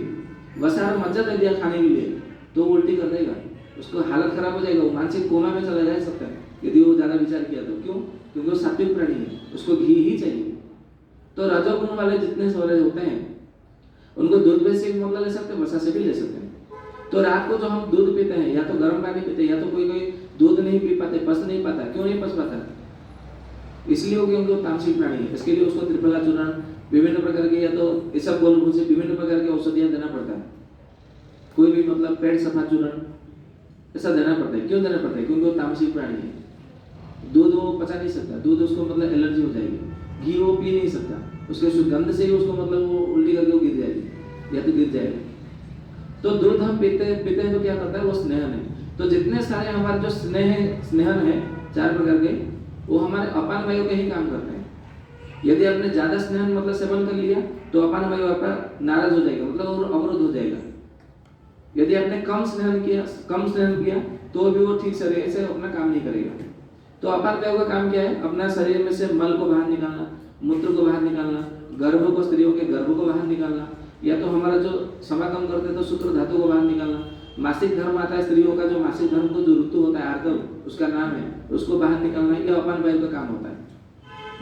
वसा और मज्जा दे दिया खाने के लिए तो वो उल्टी कर देगा, उसको हालत खराब हो जाएगा, वो मानसिक कोमा में चला जा सकता है यदि वो ज्यादा विचार किया तो। क्यों? क्योंकि वो सात्विक प्राणी है, उसको घी ही चाहिए। तो रजोगुण वाले जितने सारे होते हैं उनको दूध में से भी मतलब ले सकते हैं, वसा से भी ले सकते हैं। तो रात को जो हम दूध पीते हैं या तो गर्म पानी पीते हैं या तो कोई दूध नहीं पी पाते, पच नहीं पाता। क्यों नहीं पच पाता? इसलिए हो क्योंकि वो तामसिक प्राणी है। इसके लिए उसको त्रिफला चूर्ण, विभिन्न प्रकार के, या तो इसबगोल से विभिन्न प्रकार की औषधियां देना पड़ता है। कोई भी मतलब पेट सफा चूर्ण ऐसा देना पड़ता है। क्यों देना पड़ता है? क्योंकि वो तामसिक प्राणी है। दूध वो पचा नहीं सकता, दूध उसको मतलब एलर्जी हो जाएगी। घी वो पी नहीं सकता, उसके सुगंध से ही उसको मतलब वो उल्टी करके वो गिर जाएगी या तो गिर जाएगा। तो दूध हम पीते हैं तो क्या करता है? वो स्नेहन है। तो जितने सारे हमारे जो स्नेहन है 4 प्रकार के, वो हमारे अपान वायु के ही काम करते हैं। यदि आपने ज्यादा स्नेहन मतलब सेवन कर लिया तो अपान वायु आपका नाराज हो जाएगा, मतलब अवरुद्ध हो जाएगा। यदि आपने कम स्नेहन किया तो भी वो ठीक से अपना काम नहीं करेगा। तो अपान वायु का काम क्या है? अपना शरीर में से मल को बाहर निकालना, मूत्र को बाहर निकालना, गर्भ को, स्त्रियों के गर्भ को बाहर निकालना, या तो हमारा जो समागम करते तो शुक्र धातु को बाहर निकालना। मासिक धर्म आता है स्त्रियों का, जो मासिक धर्म को जो ऋतु होता है आर्तव उसका नाम है, उसको बाहर निकालना, यह अपान वायु का काम होता है।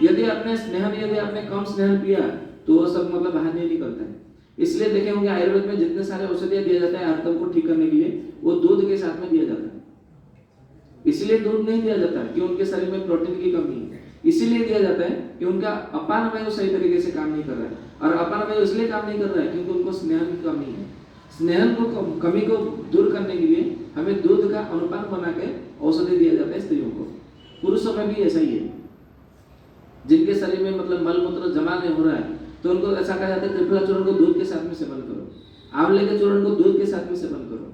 यदि आपने कम स्नेहन पिया तो वो सब मतलब बाहर नहीं निकलता है। इसलिए देखे होंगे आयुर्वेद में जितने सारे औषधियां दिया जाता है आर्तव को ठीक करने के लिए, वो दूध के साथ में दिया जाता है। इसलिए दूध नहीं दिया जाता है कि उनके शरीर में प्रोटीन की कमी है, इसीलिए दिया जाता है कि उनका अपान वायु सही तरीके से काम नहीं कर रहा है। और अपान वायु इसलिए काम नहीं कर रहा है क्योंकि उनको स्नेहन की कमी है। स्नेहन को कमी को दूर करने के लिए हमें दूध का अनुपान बना के औषधि दिया जाता है स्त्रियों को। पुरुषों में भी ऐसा ही है। जिनके शरीर में मतलब मल मूत्र जमा नहीं हो रहा है तो उनको ऐसा कहा जाता है त्रिफला चूर्ण को दूध के साथ में सेवन करो, आंवले के चूर्ण को दूध के साथ में सेवन करो,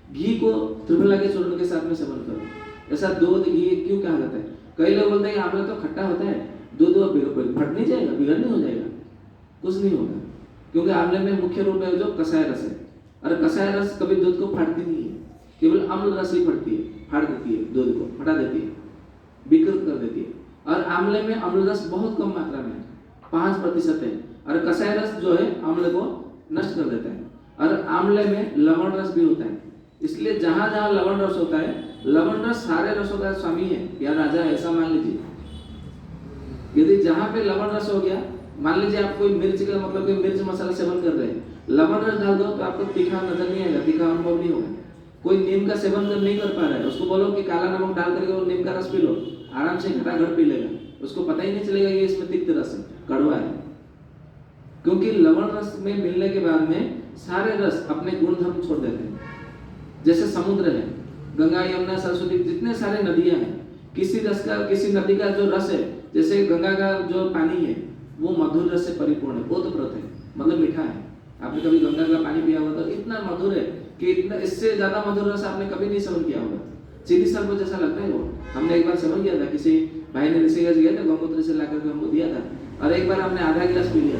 घी को त्रिफला के चूर्ण के साथ में सेवन करो। ऐसा दूध घी क्यों कहा जाता है? कई लोग बोलते हैं कि आंवला तो खट्टा होता है, दूध वो फट नहीं जाएगा, बिगड़ नहीं हो जाएगा, कुछ नहीं होगा, क्योंकि आंवले में मुख्य रूप है जो कसाय रस है, और कसाय रस कभी दूध को फाड़ती नहीं है, केवल अम्ल रस ही फटती है, फाड़ देती है, दूध को फटा देती है, विकृत कर देती है। और आंवले में अम्ल रस बहुत कम मात्रा में 5% है, और कसाय रस जो है अम्ल को नष्ट कर देता है। और आंवले में लवण रस भी होता है, इसलिए जहां जहां लवण रस होता है, लवण रस सारे रसों का स्वामी है या राजा है, ऐसा मान लीजिए। यदि जहां पे लवण रस हो गया, मान लीजिए आप कोई मिर्च का मतलब कोई मिर्च मसाला सेवन कर रहे हैं, लवण रस डाल दो तो आपको तीखा नजर नहीं आएगा, तीखा अनुभव नहीं होगा। कोई नीम का सेवन नहीं कर पा रहा है, उसको बोलो कि काला नमक डाल करके वो नीम का रस पी लो, आराम से घटाघट पी लेगा, उसको पता ही नहीं चलेगा कि इसमें तिक्त रस है, कड़वा है। क्योंकि लवण रस में मिलने के बाद में सारे रस अपने गुण धर्म छोड़ देते हैं। जैसे समुद्र है, गंगा यमुना सरस्वती जितने सारे नदियां हैं, किसी नदी का जो रस है, जैसे गंगा का जो पानी है वो मधुर रस से परिपूर्ण है, ओतप्रोत है, मतलब मीठा है। आपने कभी गंगा का पानी पिया होगा तो इतना मधुर है कि इतना इससे ज्यादा मधुर रस आपने कभी नहीं सेवन किया होगा। चीनी सर्प जैसा लगता है वो। हमने एक बार सेवन किया था, किसी भाई ने ऋषिकेश गया था, गंगोत्री से लाकर के हमको दिया था, और एक बार हमने आधा गिलास पी लिया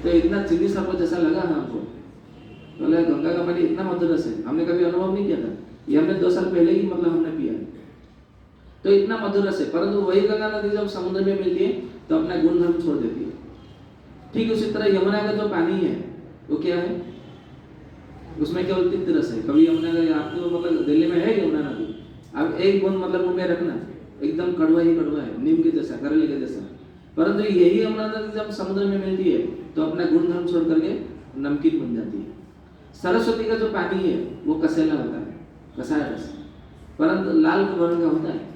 तो इतना चीनी सर्प जैसा लगा हमको, बोले गंगा का पानी इतना मधुर रस है, हमने कभी अनुभव नहीं किया था, ये हमने 2 साल पहले ही मतलब हमने पिया, तो इतना मधुर रस है। परंतु वही गंगा नदी जब समुद्र में मिलती है तो अपना गुण धर्म छोड़ देती है। ठीक उसी तरह यमुना का जो पानी है वो क्या है, उसमें केवल तिक्त रस है। कभी यमुना का आपको मतलब दिल्ली में है यमुना नदी, अब एक बूंद मतलब मुंह में रखना, एकदम कड़वा ही कड़वा है, नीम के जैसा, करेले के जैसा। परंतु यही यमुना नदी जब समुद्र में मिलती है तो अपना गुण धर्म छोड़ करके नमकीन बन जाती है। सरस्वती का जो पानी है वो कसेला होता है, कसाय रस, परंतु लाल वर्ण का होता है।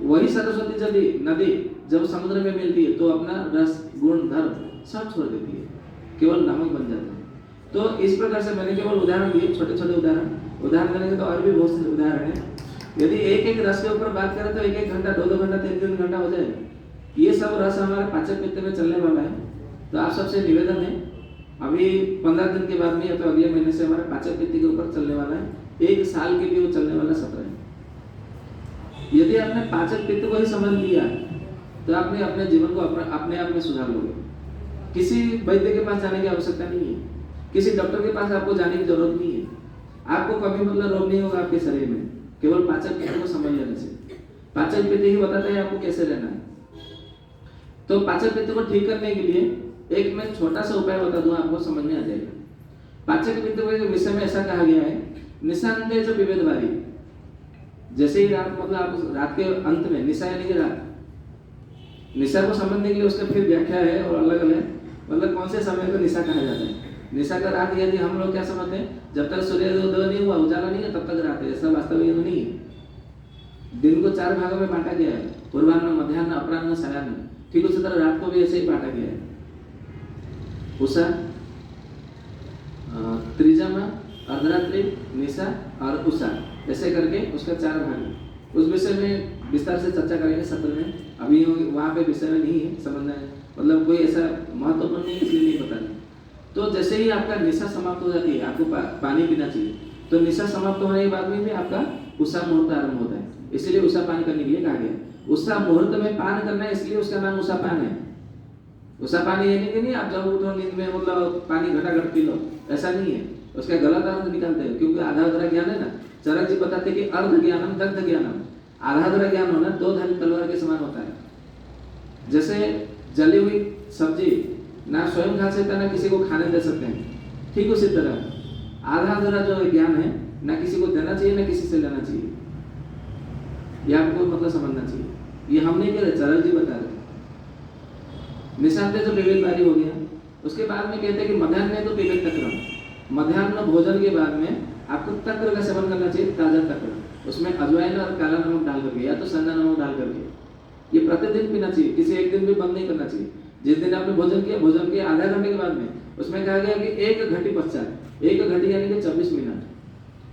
वही सरस्वती नदी जब समुद्र में मिलती है तो अपना रस गुण धर्म सब छोड़ देती है, केवल नमक बन जाता है। तो इस प्रकार से मैंने केवल उदाहरण दिए, छोटे छोटे उदाहरण देने के तो और भी बहुत से उदाहरण है। यदि एक एक रस के ऊपर बात करें तो 1-1 घंटा, 2-2 घंटा, 3-3 घंटा हो जाएगा। ये सब रस हमारे पाचक पित्त में चलने वाला है। तो आप सबसे निवेदन है, अभी 15 दिन के बाद में या तो अगले महीने से हमारे पाचक पित्त के ऊपर चलने वाला है, 1 साल के लिए वो चलने वाला सत्र है। यदि आपने पाचक पित्त को ही समझ लिया तो आपने अपने जीवन को अपने आप में सुधार लोगे। किसी वैद्य के पास जाने की आवश्यकता नहीं है, किसी डॉक्टर के पास आपको जाने की जरूरत नहीं है। आपको कभी मतलब रोग नहीं होगा आपके शरीर में, केवल पाचक पित्त को समझ लेने से। पाचक पित्त ही बताता है आपको कैसे रहना है। तो पाचक पित्त को ठीक करने के लिए एक मैं छोटा सा उपाय बता दूं, आपको समझ में आ जाएगा। पाचक पित्त के विषय में ऐसा कहा गया है, निशांते जो विवेदवारी, जैसे ही रात मतलब आप रात के अंत में, निशा यानी कि रात, निशा को समझने के लिए उसका फिर व्याख्या है और अलग अलग, मतलब कौन से समय को निशा कहा जाता है। निशा का रात यदि हम लोग क्या समझते हैं, जब तक सूर्योदय नहीं हुआ, उजाला नहीं है, तब तक रात है, ऐसा वास्तविक नहीं है। दिन को 4 भागों में बांटा गया है, पूर्वाह्न, मध्याह्न, अपराह्न, सायाह्न। ठीक उसी तरह रात को भी ऐसे ही बांटा गया है। उषा, त्रिजमा, अर्धरात्रि, निशा और उषा, ऐसे करके उसका 4 भाग है। उस विषय में विस्तार से चर्चा करेंगे सत्र में, अभी वहाँ पे विषय में नहीं है समझना है, मतलब कोई ऐसा महत्वपूर्ण नहीं इसलिए नहीं बता रहे। तो जैसे ही आपका निशा समाप्त हो जाती है, आपको पानी पीना चाहिए, तो निशा समाप्त होने के बाद में भी आपका उषा मुहूर्त आरंभ होता है, इसलिए उषा पान करने के लिए कहा गया। उषा मुहूर्त में पान करना है, इसलिए उसका नाम उषा पान है। उषा पानी ये नहीं कि आप जब उठो नींद में मतलब पानी घटाघट पी लो, ऐसा नहीं है। उसका गलत अर्थ निकालते हैं, क्योंकि आधा अधूरा ज्ञान है ना। चरक जी बताते हैं कि अर्ध ज्ञानम दग्ध ज्ञानम, आधा अधूरा ज्ञान होना 2 धारी तलवार के समान होता है। जैसे जली हुई सब्जी ना स्वयं खा सकता ना किसी को खाने दे सकते हैं, ठीक उसी तरह आधा अधूरा जो ज्ञान है ना किसी को देना चाहिए ना किसी से लेना चाहिए। ये आपको मतलब समझना चाहिए, ये हम नहीं कह रहे, चरक जी बता रहे। निशांते जो विवेकवारी हो गया, उसके बाद में कहते हैं कि मध्याह्न तो विवेक तक्रम, मध्याह्न भोजन के बाद में आपको तक्र का सेवन करना चाहिए, ताजा तक्र, उसमें अजवाइन और काला नमक डाल करके या तो सन्ना नमक डाल करके। ये प्रतिदिन पीना चाहिए, किसी एक दिन भी बंद नहीं करना चाहिए। जिस दिन आपने भोजन किया, भोजन के आधा घंटे के बाद में उसमें कहा गया कि 1 घटी पश्चात, 1 घटी यानी कि 24 मिनट,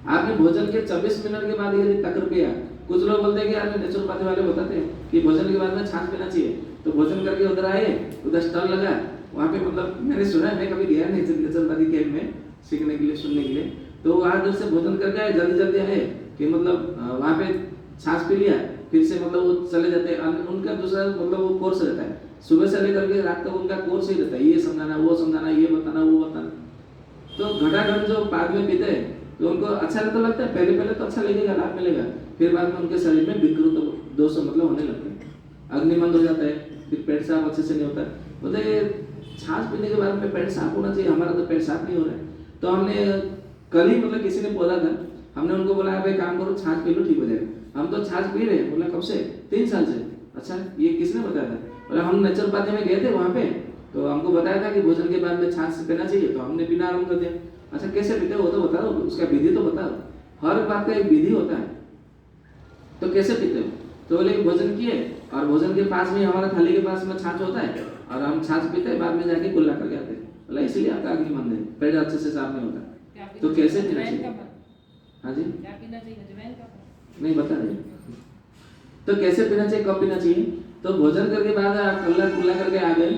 आपने भोजन के 24 मिनट के बाद यदि तक्र पिया, कुछ लोग बोलते हैं कि यार नेचुरोपैथी वाले बताते हैं कि भोजन के बाद में छाछ पीना चाहिए। तो भोजन करके उधर आए, उधर स्टॉल लगा, वहाँ पे मतलब मैंने सुना है, मैं कभी गया नहीं नेचुरोपैथी कैंप में सीखने के लिए, सुनने के लिए, तो वहाँ दूर से भोजन करके आए, जल्दी जल्दी आए कि मतलब वहाँ पे छाछ पी लिया, फिर से मतलब वो चले जाते हैं। उनका दूसरा मतलब वो कोर्स रहता है, सुबह से लेकर के रात तक उनका कोर्स ही रहता है, ये समझाना, वो समझाना, ये बताना, वो बताना। तो घटाघट जो बाद में पीते हैं तो उनको अच्छा तो लगता है, पहले पहले तो अच्छा लगेगा, लाभ मिलेगा, फिर बाद में उनके शरीर में विकृत दोष मतलब होने लगते हैं, अग्निमंद हो जाता है, फिर पेट साफ अच्छे से नहीं होता है। मतलब छाछ पीने के बाद में पेट साफ होना चाहिए, हमारा तो पेट साफ नहीं हो रहा है। तो हमने कल ही मतलब किसी ने बोला था, हमने उनको बोला भाई काम करो छाछ पी लो ठीक हो जाएगा। हम तो छाछ पी रहे हैं। बोला कब से? 3 साल से। अच्छा ये किसने बताया था? बोला हम नेचुरोपैथी में गए थे वहाँ पे, तो हमको बताया था कि भोजन के बाद में छाछ पीना चाहिए, तो हमने पीना आरम्भ कर दिया। अच्छा कैसे पीते हो वो तो बताओ, उसका विधि तो बताओ, हर बात का एक विधि होता है, तो कैसे पीते हो? तो बोले भोजन किए और भोजन के पास में हमारा थाली के पास में छाछ होता है और हम छाछ पीते हैं, बाद में जाके कुल्ला करके आते हैं। बोला इसीलिए आपका अग्निमंद है, पेट अच्छे से साफ नहीं होता। क्या पीना तो कैसे चाहिए? पीना अजवाइन चाहिए? का पानी। हाँ जी क्या पीना चाहिए? अजवाइन का पानी। नहीं बता रहे। तो कैसे पीना चाहिए, कब पीना चाहिए? तो भोजन करके बाद आप कुल्ला करके आ गए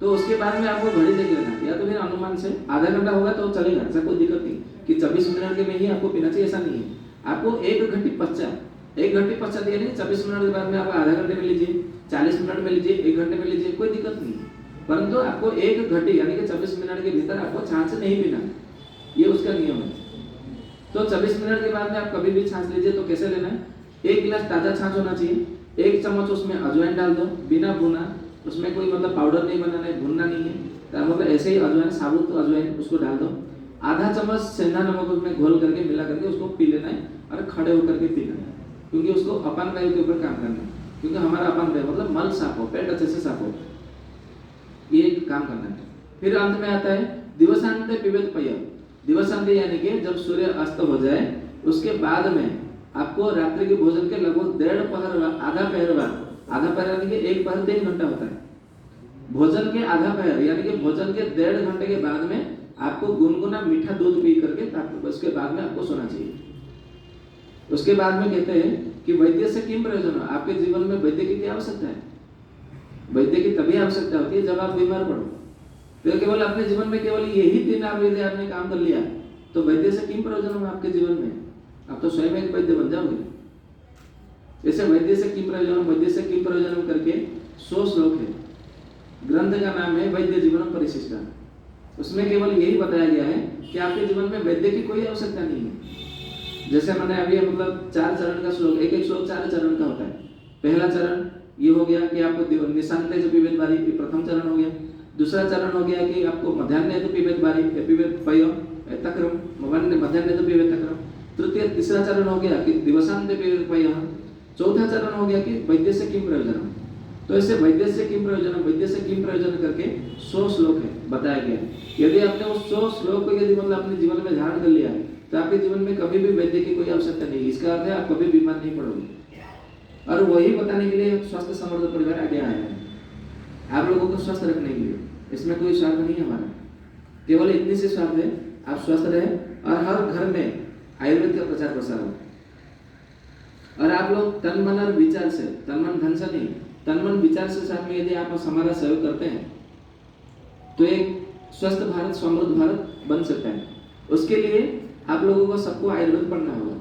तो उसके बाद में आपको घड़ी देख लेना, या तो फिर अनुमान से आधा घंटा होगा तो चलेगा, ऐसा कोई दिक्कत नहीं कि 24 मिनट के में ही आपको पीना चाहिए, ऐसा नहीं है। आपको 1 घंटे पश्चात, 1 घंटे पश्चात यानी 24 मिनट के बाद में आप आधा घंटे में लीजिए, 40 मिनट में लीजिए, 1 घंटे में लीजिए, कोई दिक्कत नहीं है। परंतु आपको 1 घंटे यानी कि 24 मिनट के भीतर आपको छाछ नहीं पीना, ये उसका नियम है। तो 24 मिनट के बाद में आप कभी भी छाछ लीजिए तो कैसे लेना है? 1 गिलास ताजा छाछ होना चाहिए, 1 चम्मच उसमें अजवाइन डाल दो, बिना भुना, उसमें कोई मतलब पाउडर नहीं बनाना है, भुनना नहीं है, तो मतलब ऐसे ही अजवाइन, साबुत अजवाइन उसको डाल दो, आधा चम्मच सेंधा नमक उसमें घोल करके मिला करके उसको पी लेना है और खड़े होकर के पीना है, क्योंकि उसको अपान वायु के ऊपर काम करना है, क्योंकि हमारा अपान वायु मतलब मल साफ हो, पेट अच्छे से साफ हो, ये काम करना है। फिर अंत में आता है दिवसांत पिबेत पय। दिवसांत यानी कि जब सूर्य अस्त हो जाए उसके बाद में आपको रात्रि के भोजन के लगभग 1.5 पहर, आधा पहर यानी कि 1 पहर 3 घंटा होता है। भोजन के आधा पहर यानी कि भोजन के 1.5 घंटे के बाद में आपको गुनगुना मीठा दूध पी करके उसके बाद में आपको सोना चाहिए। उसके बाद में कहते हैं कि वैद्य से किम प्रयोजन है, आपके जीवन में वैद्य की क्या आवश्यकता है? वैद्य की तभी आवश्यकता होती है जब आप बीमार पड़ो। तो केवल अपने जीवन में केवल यही 3 आयुर्वेद आपने काम कर लिया तो वैद्य से किम प्रयोजन है आपके जीवन में? आप तो स्वयं एक वैद्य बन जाओगे। जैसे वैद्य से किम प्रयोजन करके 100 श्लोक है, ग्रंथ का नाम है वैद्य जीवन परिशिष्टा। उसमें केवल यही बताया गया है कि आपके जीवन में वैद्य की कोई आवश्यकता नहीं है। जैसे मैंने अभी मतलब 4 चरण का श्लोक, एक श्लोक 4 चरण का होता है। पहला चरण ये हो गया कि आपको निशांते जो पिबेत बारी, ये प्रथम चरण हो गया। दूसरा चरण हो गया कि आपको मध्याह्ने तो पिबेत बारी, पिबेत पय तक्रम, मध्याह्ने तो पिबेत तक्रम। तीसरा चरण हो गया कि दिवसांत पिबेत पय। चौथा चरण हो गया कि वैद्य से किम प्रयोजन। तो ऐसे वैद्य से किम प्रयोजन करके 100 श्लोक है बताया गया। यदि आपने उस 100 श्लोक को यदि मतलब अपने जीवन में धारण कर लिया तो आपके जीवन में कभी भी वैद्य की कोई आवश्यकता नहीं। इसका अर्थ है आप कभी बीमार नहीं पड़ोगे। और वही बताने के लिए स्वास्थ्य समृद्ध परिवार आगे आया है, आप लोगों को स्वस्थ रखने के लिए। इसमें कोई स्वार्थ नहीं है हमारा, केवल इतनी सी स्वार्थ है आप स्वस्थ रहे और हर घर में आयुर्वेद का प्रचार प्रसार हो। और आप लोग तन मन और विचार से, तन मन धन से नहीं, तन मन विचार से साथ में यदि आप हमारा सहयोग करते हैं तो एक स्वस्थ भारत, समृद्ध भारत बन सकता है। उसके लिए आप लोगों को सबको आयुर्वेद पढ़ना होगा।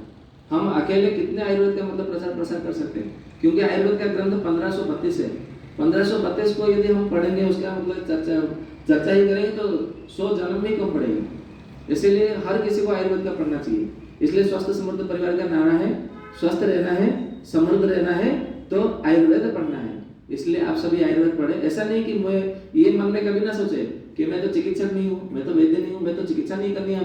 हम अकेले कितने आयुर्वेद का मतलब प्रचार प्रसार कर सकते हैं, क्योंकि आयुर्वेद का ग्रंथ 1532 है। 1532 को यदि हम पढ़ेंगे, उसका मतलब चर्चा ही करेंगे तो 100 जन्म में ही कम पड़ेगा। इसीलिए हर किसी को आयुर्वेद का पढ़ना चाहिए। इसलिए स्वस्थ समृद्ध परिवार का नारा है, स्वस्थ रहना है, समृद्ध रहना है तो आयुर्वेद पढ़ना है। इसलिए आप सभी आयुर्वेद पढ़े। ऐसा नहीं कि मैं ये मन में कभी ना सोचे कि मैं तो चिकित्सक नहीं हूँ, मैं तो वैद्य नहीं हूँ, मैं तो चिकित्सा नहीं करनी है,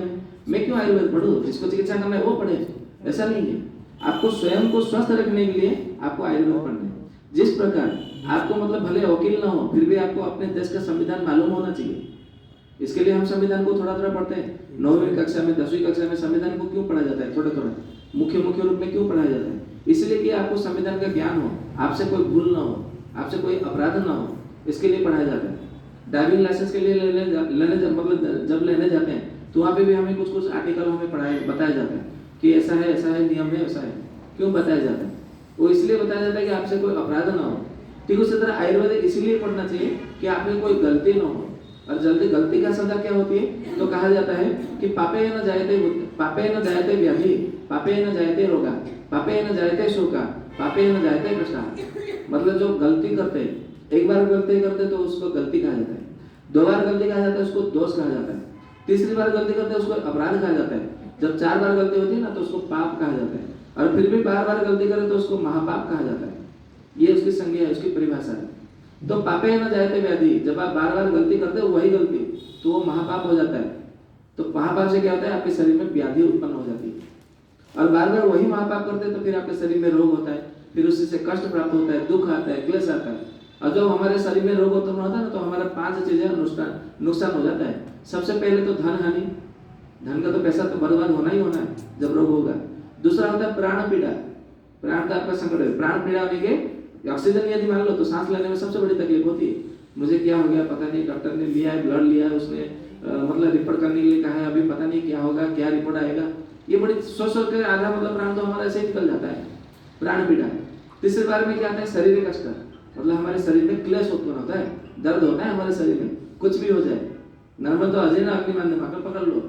मैं क्यों आयुर्वेद पढ़ूँ, जिसको चिकित्सा करना है वो पढ़े। ऐसा नहीं है। आपको स्वयं को स्वस्थ रखने के लिए आपको आयुर्वेद पढ़ना है। जिस प्रकार आपको मतलब भले वकील ना हो फिर भी आपको अपने देश का संविधान मालूम होना चाहिए। इसके लिए हम संविधान को थोड़ा थोड़ा पढ़ते हैं। 9वीं कक्षा में, 10वीं कक्षा में संविधान को क्यों पढ़ा जाता है? थोड़ा थोड़ा मुख्य रूप में क्यों पढ़ाया जाता है? इसलिए कि आपको संविधान का ज्ञान हो, आपसे कोई भूल ना हो, आपसे कोई अपराध ना हो, इसके लिए पढ़ाया जाता है। ड्राइविंग लाइसेंस के लिए जब लेने जाते हैं तो वहाँ पे भी हमें कुछ आर्टिकल हमें बताया जाता है कि ऐसा है, नियम है, ऐसा है। क्यों बताया जाता है? वो इसलिए बताया जाता है कि आपसे कोई अपराध ना हो। ठीक उसी तरह आयुर्वेद इसलिए पढ़ना चाहिए कि आप में कोई गलती ना हो। और जल्दी गलती का सजा क्या होती है? तो कहा जाता है कि पापे न जायते व्याधि, पापे न जायते रोगा, पापे न जायते शोका, पापे न जायते कष्ट, मतलब जो गलती करते, एक बार गलती करते तो उसको गलती कहा जाता है, दो बार गलती कहा जाता है उसको दोष कहा जाता है, तीसरी बार गलती करते हैं उसको अपराध कहा जाता है, जब 4 बार गलती होती है ना तो उसको पाप कहा जाता है, और फिर भी बार बार गलती करे तो उसको महापाप कहा जाता है। ये उसकी संज्ञा है, उसकी परिभाषा है। तो पापे न जायते व्याधि, जब आप बार बार गलती करते हो वही गलती तो वो महापाप हो जाता है। तो महापाप से क्या होता है, आपके शरीर में व्याधि उत्पन्न हो जाती है, और बार बार वही महापाप करते हैं तो फिर आपके शरीर में रोग होता है, फिर उसी से कष्ट प्राप्त होता है, दुख आता है, क्लेश आता है। और जब हमारे शरीर में रोग उत्पन्न होता है ना तो हमारा 5 चीजें नुकसान हो जाता है। सबसे पहले तो धन हानि, धन का तो पैसा तो बर्बाद होना ही होना है जब रोग होगा। दूसरा होता है प्राण पीड़ा, प्राण का आपका संकट है, प्राण पीड़ा होने के ऑक्सीजन यदि मान लो तो सांस लेने में सबसे बड़ी तकलीफ होती है। मुझे क्या हो गया पता नहीं, डॉक्टर ने लिया है ब्लड लिया है, उसने मतलब रिपोर्ट करने के लिए कहा है, अभी पता नहीं क्या होगा, क्या रिपोर्ट आएगा, ये बड़ी सोच के आधा मतलब प्राण तो हमारा ऐसे ही निकल जाता है, प्राण पीड़ा। तीसरी बार में क्या आता है, शारीरिक कष्ट, मतलब हमारे शरीर में क्लेश उत्पन्न होता है, दर्द होता है हमारे शरीर में, कुछ भी हो जाए। नॉर्मल तो अजय ना अग्नि मानने पकड़ लो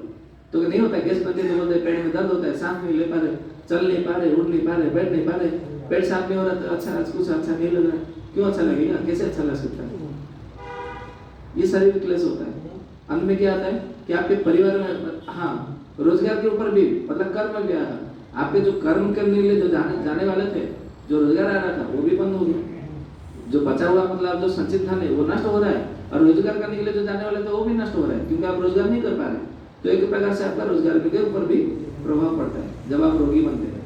तो नहीं होता, गैस बनती है, तो पेट में दर्द होता है, सांस नहीं ले पा रहे, चल नहीं पा रहे, उठ नहीं पा रहे, बैठ नहीं पा रहे, पेट साफ नहीं हो रहा, तो अच्छा कुछ अच्छा नहीं लग रहा है, क्यों अच्छा लगेगा, कैसे अच्छा लग सकता है? ये शरीर क्लेश होता है। अंत में क्या आता है कि आपके परिवार में, हाँ, रोजगार के ऊपर भी, मतलब कर्म गया, आपके जो कर्म करने के लिए जो जाने वाले थे, जो रोजगार आ रहा था वो भी बंद हो गया, जो बचा हुआ मतलब जो संचित धन है वो नष्ट हो रहा है, और रोजगार करने के लिए जो जाने वाले थे वो भी नष्ट हो रहा है, क्योंकि आप रोजगार नहीं कर पा रहे। तो एक प्रकार से आपका रोजगार के ऊपर भी प्रभाव पड़ता है जब आप रोगी बनते हैं।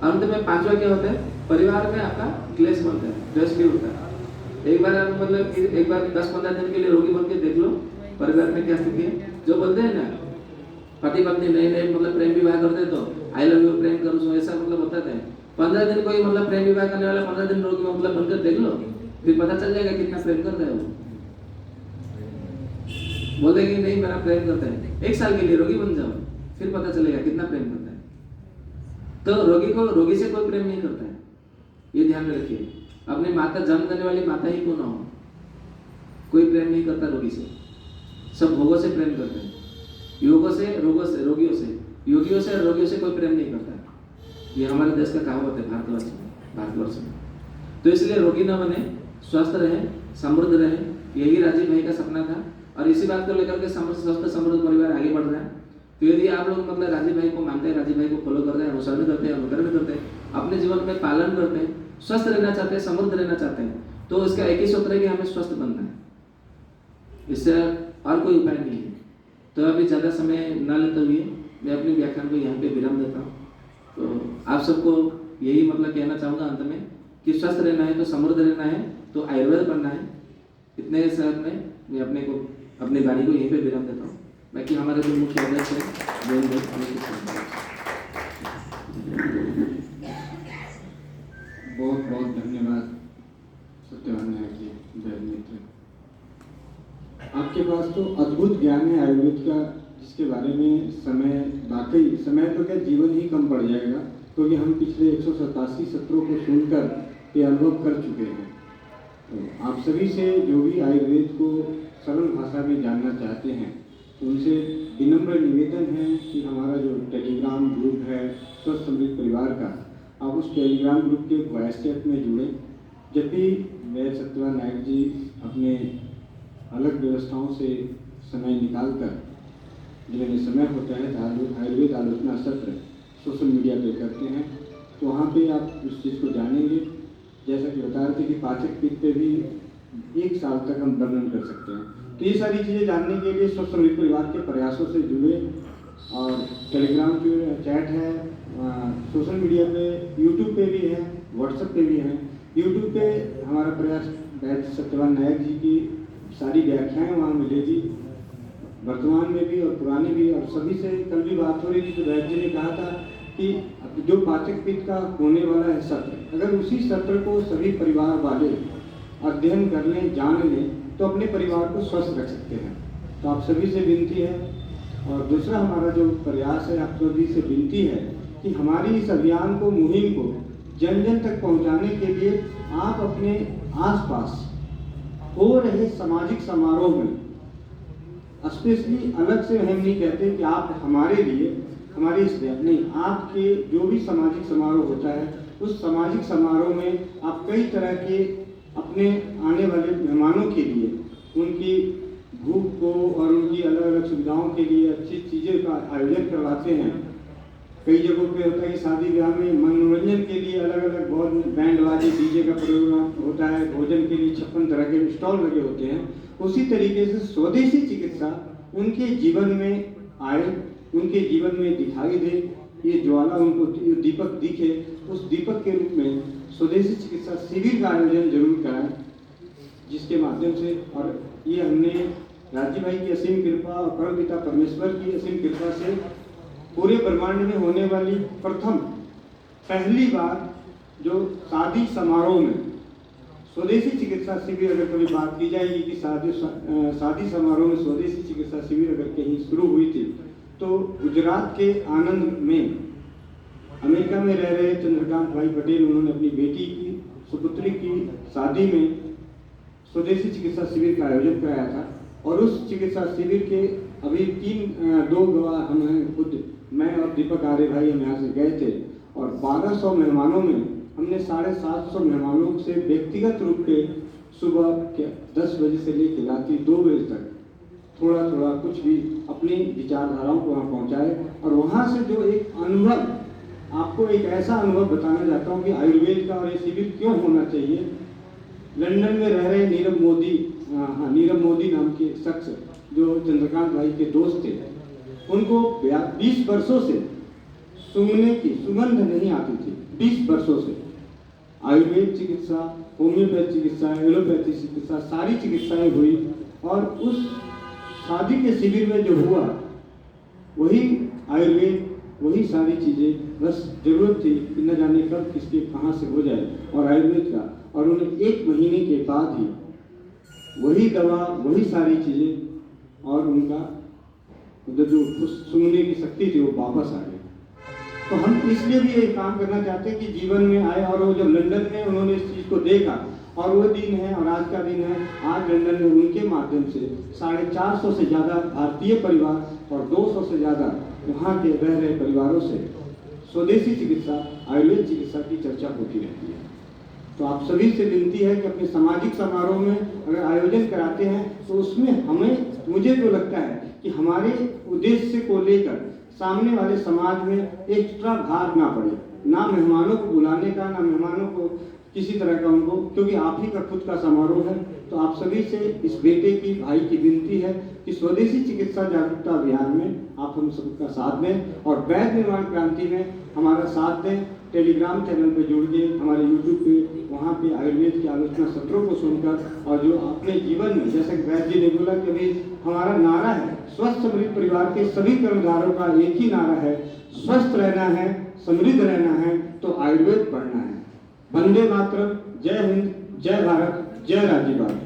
अंत में 5वां क्या होता है, परिवार में आपका क्लेश बनता है, क्लेश भी होता है। एक बार आप मतलब एक बार 10-15 दिन के लिए रोगी बन के देख लो परिवार में क्या स्थिति है। जो बोलते हैं ना पति पत्नी नए मतलब प्रेम विवाह करते तो आई लव यू प्रेम करो सो, ऐसा मतलब होता है। 15 दिन कोई मतलब प्रेम विवाह करने वाला 15 दिन रोगी मतलब बनकर देख लो, फिर पता चल जाएगा कितना प्रेम करता है वो। बोलेंगे नहीं मेरा प्रेम करता है, 1 साल के लिए रोगी बन जाओ, फिर पता चलेगा कितना प्रेम करता है। तो रोगी से कोई प्रेम नहीं करता है, ये ध्यान में रखिए। अपनी माता, जन्म देने वाली माता ही क्यों ना हो, कोई प्रेम नहीं करता रोगी से, सब भोगों से प्रेम करते हैं, योगों से, रोगों से, रोगियों से, योगियों से और रोगियों से कोई प्रेम नहीं करता है। ये हमारे देश का कहावत है भारतवर्ष में। तो इसलिए रोगी न बने, स्वस्थ रहे, समृद्ध रहे, यही राजीव भाई का सपना था, और इसी बात को लेकर के स्वस्थ समृद्ध परिवार आगे बढ़ रहा है। तो यदि आप लोग मतलब राजीव भाई को मानते हैं, राजीव भाई को फॉलो करते हैं, अनुसरण करते हैं, अनुकरण करते हैं, अपने जीवन में पालन करते हैं, स्वस्थ रहना चाहते हैं, समृद्ध रहना चाहते हैं, तो इसका एक ही सूत्र है कि हमें स्वस्थ बनना है, इससे और कोई उपाय नहीं है। तो अभी ज़्यादा समय न लेते हुए मैं अपने व्याख्यान को यहाँ पे विराम देता हूँ। तो आप सबको यही मतलब कहना चाहूँगा अंत में कि स्वस्थ रहना है तो समृद्ध रहना है तो आयुर्वेद पढ़ना है। इतने साथ में मैं अपनी वाणी को यहीं पे विराम देता हूँ। बाकी हमारे जो मुख्य अध्यक्ष है बहुत बहुत धन्यवाद सत्यवान नायक जी, वैद्य मित्र। आपके पास तो अद्भुत ज्ञान है आयुर्वेद का, जिसके बारे में वाकई समय तो क्या जीवन ही कम पड़ जाएगा, क्योंकि हम पिछले 187 सत्रों को सुनकर ये अनुभव कर चुके हैं। तो आप सभी से जो भी आयुर्वेद को सरल भाषा में जानना चाहते हैं, उनसे विनम्र निवेदन है कि हमारा जो टेलीग्राम ग्रुप है स्वस्थ समृद्ध परिवार का, आप उस टेलीग्राम ग्रुप के वॉइस चैट में जुड़ें। जब भी वैद्य सत्यवान नायक जी अपने अलग व्यवस्थाओं से समय निकालकर, जिन्हें समय होता है आयुर्वेद आलोचना सत्र सोशल मीडिया पे करते हैं, तो वहाँ पे आप उस चीज़ को जानेंगे। जैसा कि बता रहे थे कि पाचक पित्त पे भी 1 साल तक हम वर्णन कर सकते हैं। तो ये सारी चीज़ें जानने के लिए स्वस्थ समृद्ध परिवार के प्रयासों से जुड़े, और टेलीग्राम पे चैट है, सोशल मीडिया पे, यूट्यूब पे भी है, व्हाट्सएप पे भी है। यूट्यूब पे हमारा प्रयास वैद्य सत्यवान नायक जी की सारी व्याख्याएं वहाँ मिलेगी, वर्तमान में भी और पुराने भी। और सभी से कल भी बात हो रही थी, तो वैद्य जी ने कहा था कि जो पाचक पित्त का होने वाला है सत्र, अगर उसी सत्र को सभी परिवार वाले अध्ययन कर लें, जान लें, तो अपने परिवार को स्वस्थ रख सकते हैं। तो आप सभी से विनती है, और दूसरा हमारा जो प्रयास है, आप सभी से विनती है कि हमारी इस अभियान को, मुहिम को जन जन तक पहुंचाने के लिए आप अपने आसपास हो रहे सामाजिक समारोह में, स्पेशली अलग से हम नहीं कहते कि आप हमारे लिए, हमारे इसलिए नहीं, आपके जो भी सामाजिक समारोह होता है उस सामाजिक समारोह में आप कई तरह के अपने आने वाले मेहमानों के लिए उनकी भूख को और उनकी अलग अलग सुविधाओं के लिए अच्छी चीज़ें का आयोजन करवाते हैं। कई जगहों पे होता है कि शादी ब्याह में मनोरंजन के लिए अलग अलग बहुत बैंड बाजे डीजे का प्रोग्राम होता है, भोजन के लिए 56 तरह के स्टॉल लगे होते हैं। उसी तरीके से स्वदेशी चिकित्सा उनके जीवन में आए, उनके जीवन में दिखाई दे, ये ज्वाला उनको दीपक दिखे, उस दीपक के रूप में स्वदेशी चिकित्सा शिविर का आयोजन जरूर कराएं, जिसके माध्यम से, और ये हमने राज्य भाई की असीम कृपा और परमपिता परमेश्वर की असीम कृपा से पूरे ब्रह्मांड में होने वाली पहली बार जो शादी समारोह में स्वदेशी चिकित्सा शिविर, अगर कभी बात की जाएगी कि शादी समारोह में स्वदेशी चिकित्सा शिविर अगर कहीं शुरू हुई थी, तो गुजरात के आनंद में अमेरिका में रह रहे चंद्रकांत भाई पटेल, उन्होंने अपनी बेटी की सुपुत्री की शादी में स्वदेशी चिकित्सा शिविर का आयोजन कराया था। और उस चिकित्सा शिविर के अभी 2 गवाह हम हैं, खुद मैं और दीपक आर्य भाई हम यहाँ से गए थे, और 1200 मेहमानों में हमने 750 मेहमानों से व्यक्तिगत रूप से सुबह के 10 बजे से लेकर रात्रि 2 बजे तक थोड़ा थोड़ा कुछ भी अपनी विचारधाराओं को वहाँ पहुँचाए। और वहाँ से जो एक अनुभव, आपको एक ऐसा अनुभव बताना चाहता हूँ कि आयुर्वेद का और ये शिविर क्यों होना चाहिए। लंदन में रह रहे नीरव मोदी नाम के शख्स जो चंद्रकांत भाई के दोस्त थे, उनको 20 वर्षों से सूंघने की सुगंध नहीं आती थी। 20 वर्षों से आयुर्वेद चिकित्सा, होम्योपैथी चिकित्सा, एलोपैथी चिकित्सा, सारी चिकित्साएं हुई, और उस शादी के शिविर में जो हुआ वही आयुर्वेद, वही सारी चीज़ें, बस जरूरत थी कि न जाने कब किसके कहाँ से हो जाए, और आयुर्वेद का, और उन्हें 1 महीने के बाद ही वही दवा, वही सारी चीज़ें, और उनका उधर जो सुनने की शक्ति थी वो वापस आ गई। तो हम इसलिए भी ये काम करना चाहते हैं कि जीवन में आए, और वो जब लंदन में उन्होंने इस चीज़ को देखा, और वो दिन है और आज का दिन है, आज लंदन में उनके माध्यम से 450 से ज़्यादा भारतीय परिवार और 200 से ज़्यादा वहाँ के रह रहे परिवारों से स्वदेशी चिकित्सा, आयुर्वेद चिकित्सा की चर्चा होती रहती है। तो आप सभी से विनती है कि अपने सामाजिक समारोह में अगर आयोजन कराते हैं तो उसमें मुझे जो लगता है कि हमारे उद्देश्य को लेकर सामने वाले समाज में एक्स्ट्रा भार ना पड़े, ना मेहमानों को बुलाने का, ना मेहमानों को किसी तरह का उनको, क्योंकि आप ही का खुद का समारोह है। तो आप सभी से इस बेटे की, भाई की विनती है कि स्वदेशी चिकित्सा जागरूकता अभियान में आप हम सबका साथ दें, और वैद्य निर्माण क्रांति में हमारा साथ दें। टेलीग्राम चैनल पे जुड़ के, हमारे यूट्यूब पे, वहाँ पे आयुर्वेद की आलोचना सत्रों को सुनकर, और जो अपने जीवन में, जैसे कि वैद्य जी ने बोला कि अभी हमारा नारा है, स्वस्थ समृद्ध परिवार के सभी कर्मधारों का एक ही नारा है, स्वस्थ रहना है, समृद्ध रहना है, तो आयुर्वेद पढ़ना है। वंदे मातरम, जय हिंद, जय भारत, जय राज्यपाल।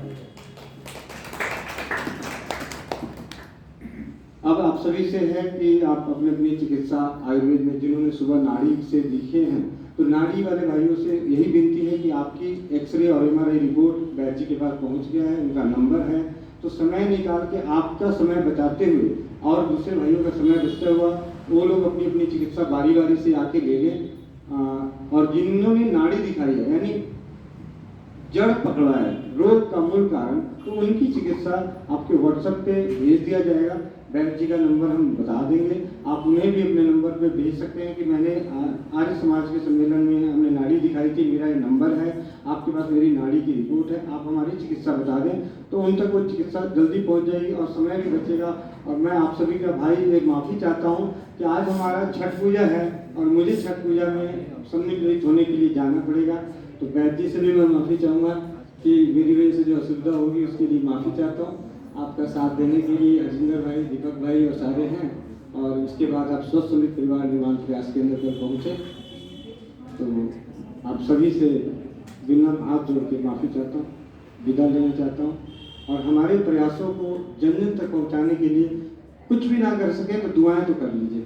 अब आप सभी से है कि आप अपनी अपनी चिकित्सा आयुर्वेद में जिन्होंने सुबह नाड़ी से दिखे हैं, तो नाड़ी वाले भाइयों से यही विनती है कि आपकी एक्सरे और MRI रिपोर्ट वैद्य जी के पास पहुंच गया है, उनका नंबर है, तो समय निकाल के आपका समय बचाते हुए और दूसरे भाइयों का समय बचता हुआ वो लोग अपनी अपनी चिकित्सा बारी बारी से आके ले लें। और जिन्होंने नाड़ी दिखाई है, यानी जड़ पकड़ा है, रोग का मूल कारण, तो उनकी चिकित्सा आपके WhatsApp पे भेज दिया जाएगा। वैद्य जी का नंबर हम बता देंगे, आप उन्हें भी अपने नंबर पे भेज सकते हैं कि मैंने आर्य समाज के सम्मेलन में हमने नाड़ी दिखाई थी, मेरा ये नंबर है, आपके पास मेरी नाड़ी की रिपोर्ट है, आप हमारी चिकित्सा बता दें, तो उन तक वो चिकित्सा जल्दी पहुंच जाएगी और समय भी बचेगा। और मैं आप सभी का भाई एक माफ़ी चाहता हूँ कि आज हमारा छठ पूजा है और मुझे छठ पूजा में सम्मिलित होने के लिए जाना पड़ेगा, तो वैद्य जी से भी मैं माफ़ी चाहूँगा कि मेरी वजह से जो असुविधा होगी उसके लिए माफ़ी चाहता हूँ। आपका साथ देने के लिए हरजिंदर भाई, दीपक भाई और सारे हैं, और इसके बाद आप स्वस्थ समृद्ध परिवार निर्माण प्रयास केंद्र पर पहुँचे, तो आप सभी से बिना हाथ जोड़ के माफ़ी चाहता हूँ, विदा लेना चाहता हूँ। और हमारे प्रयासों को जन जन तक पहुँचाने के लिए कुछ भी ना कर सके तो दुआएं तो कर लीजिए।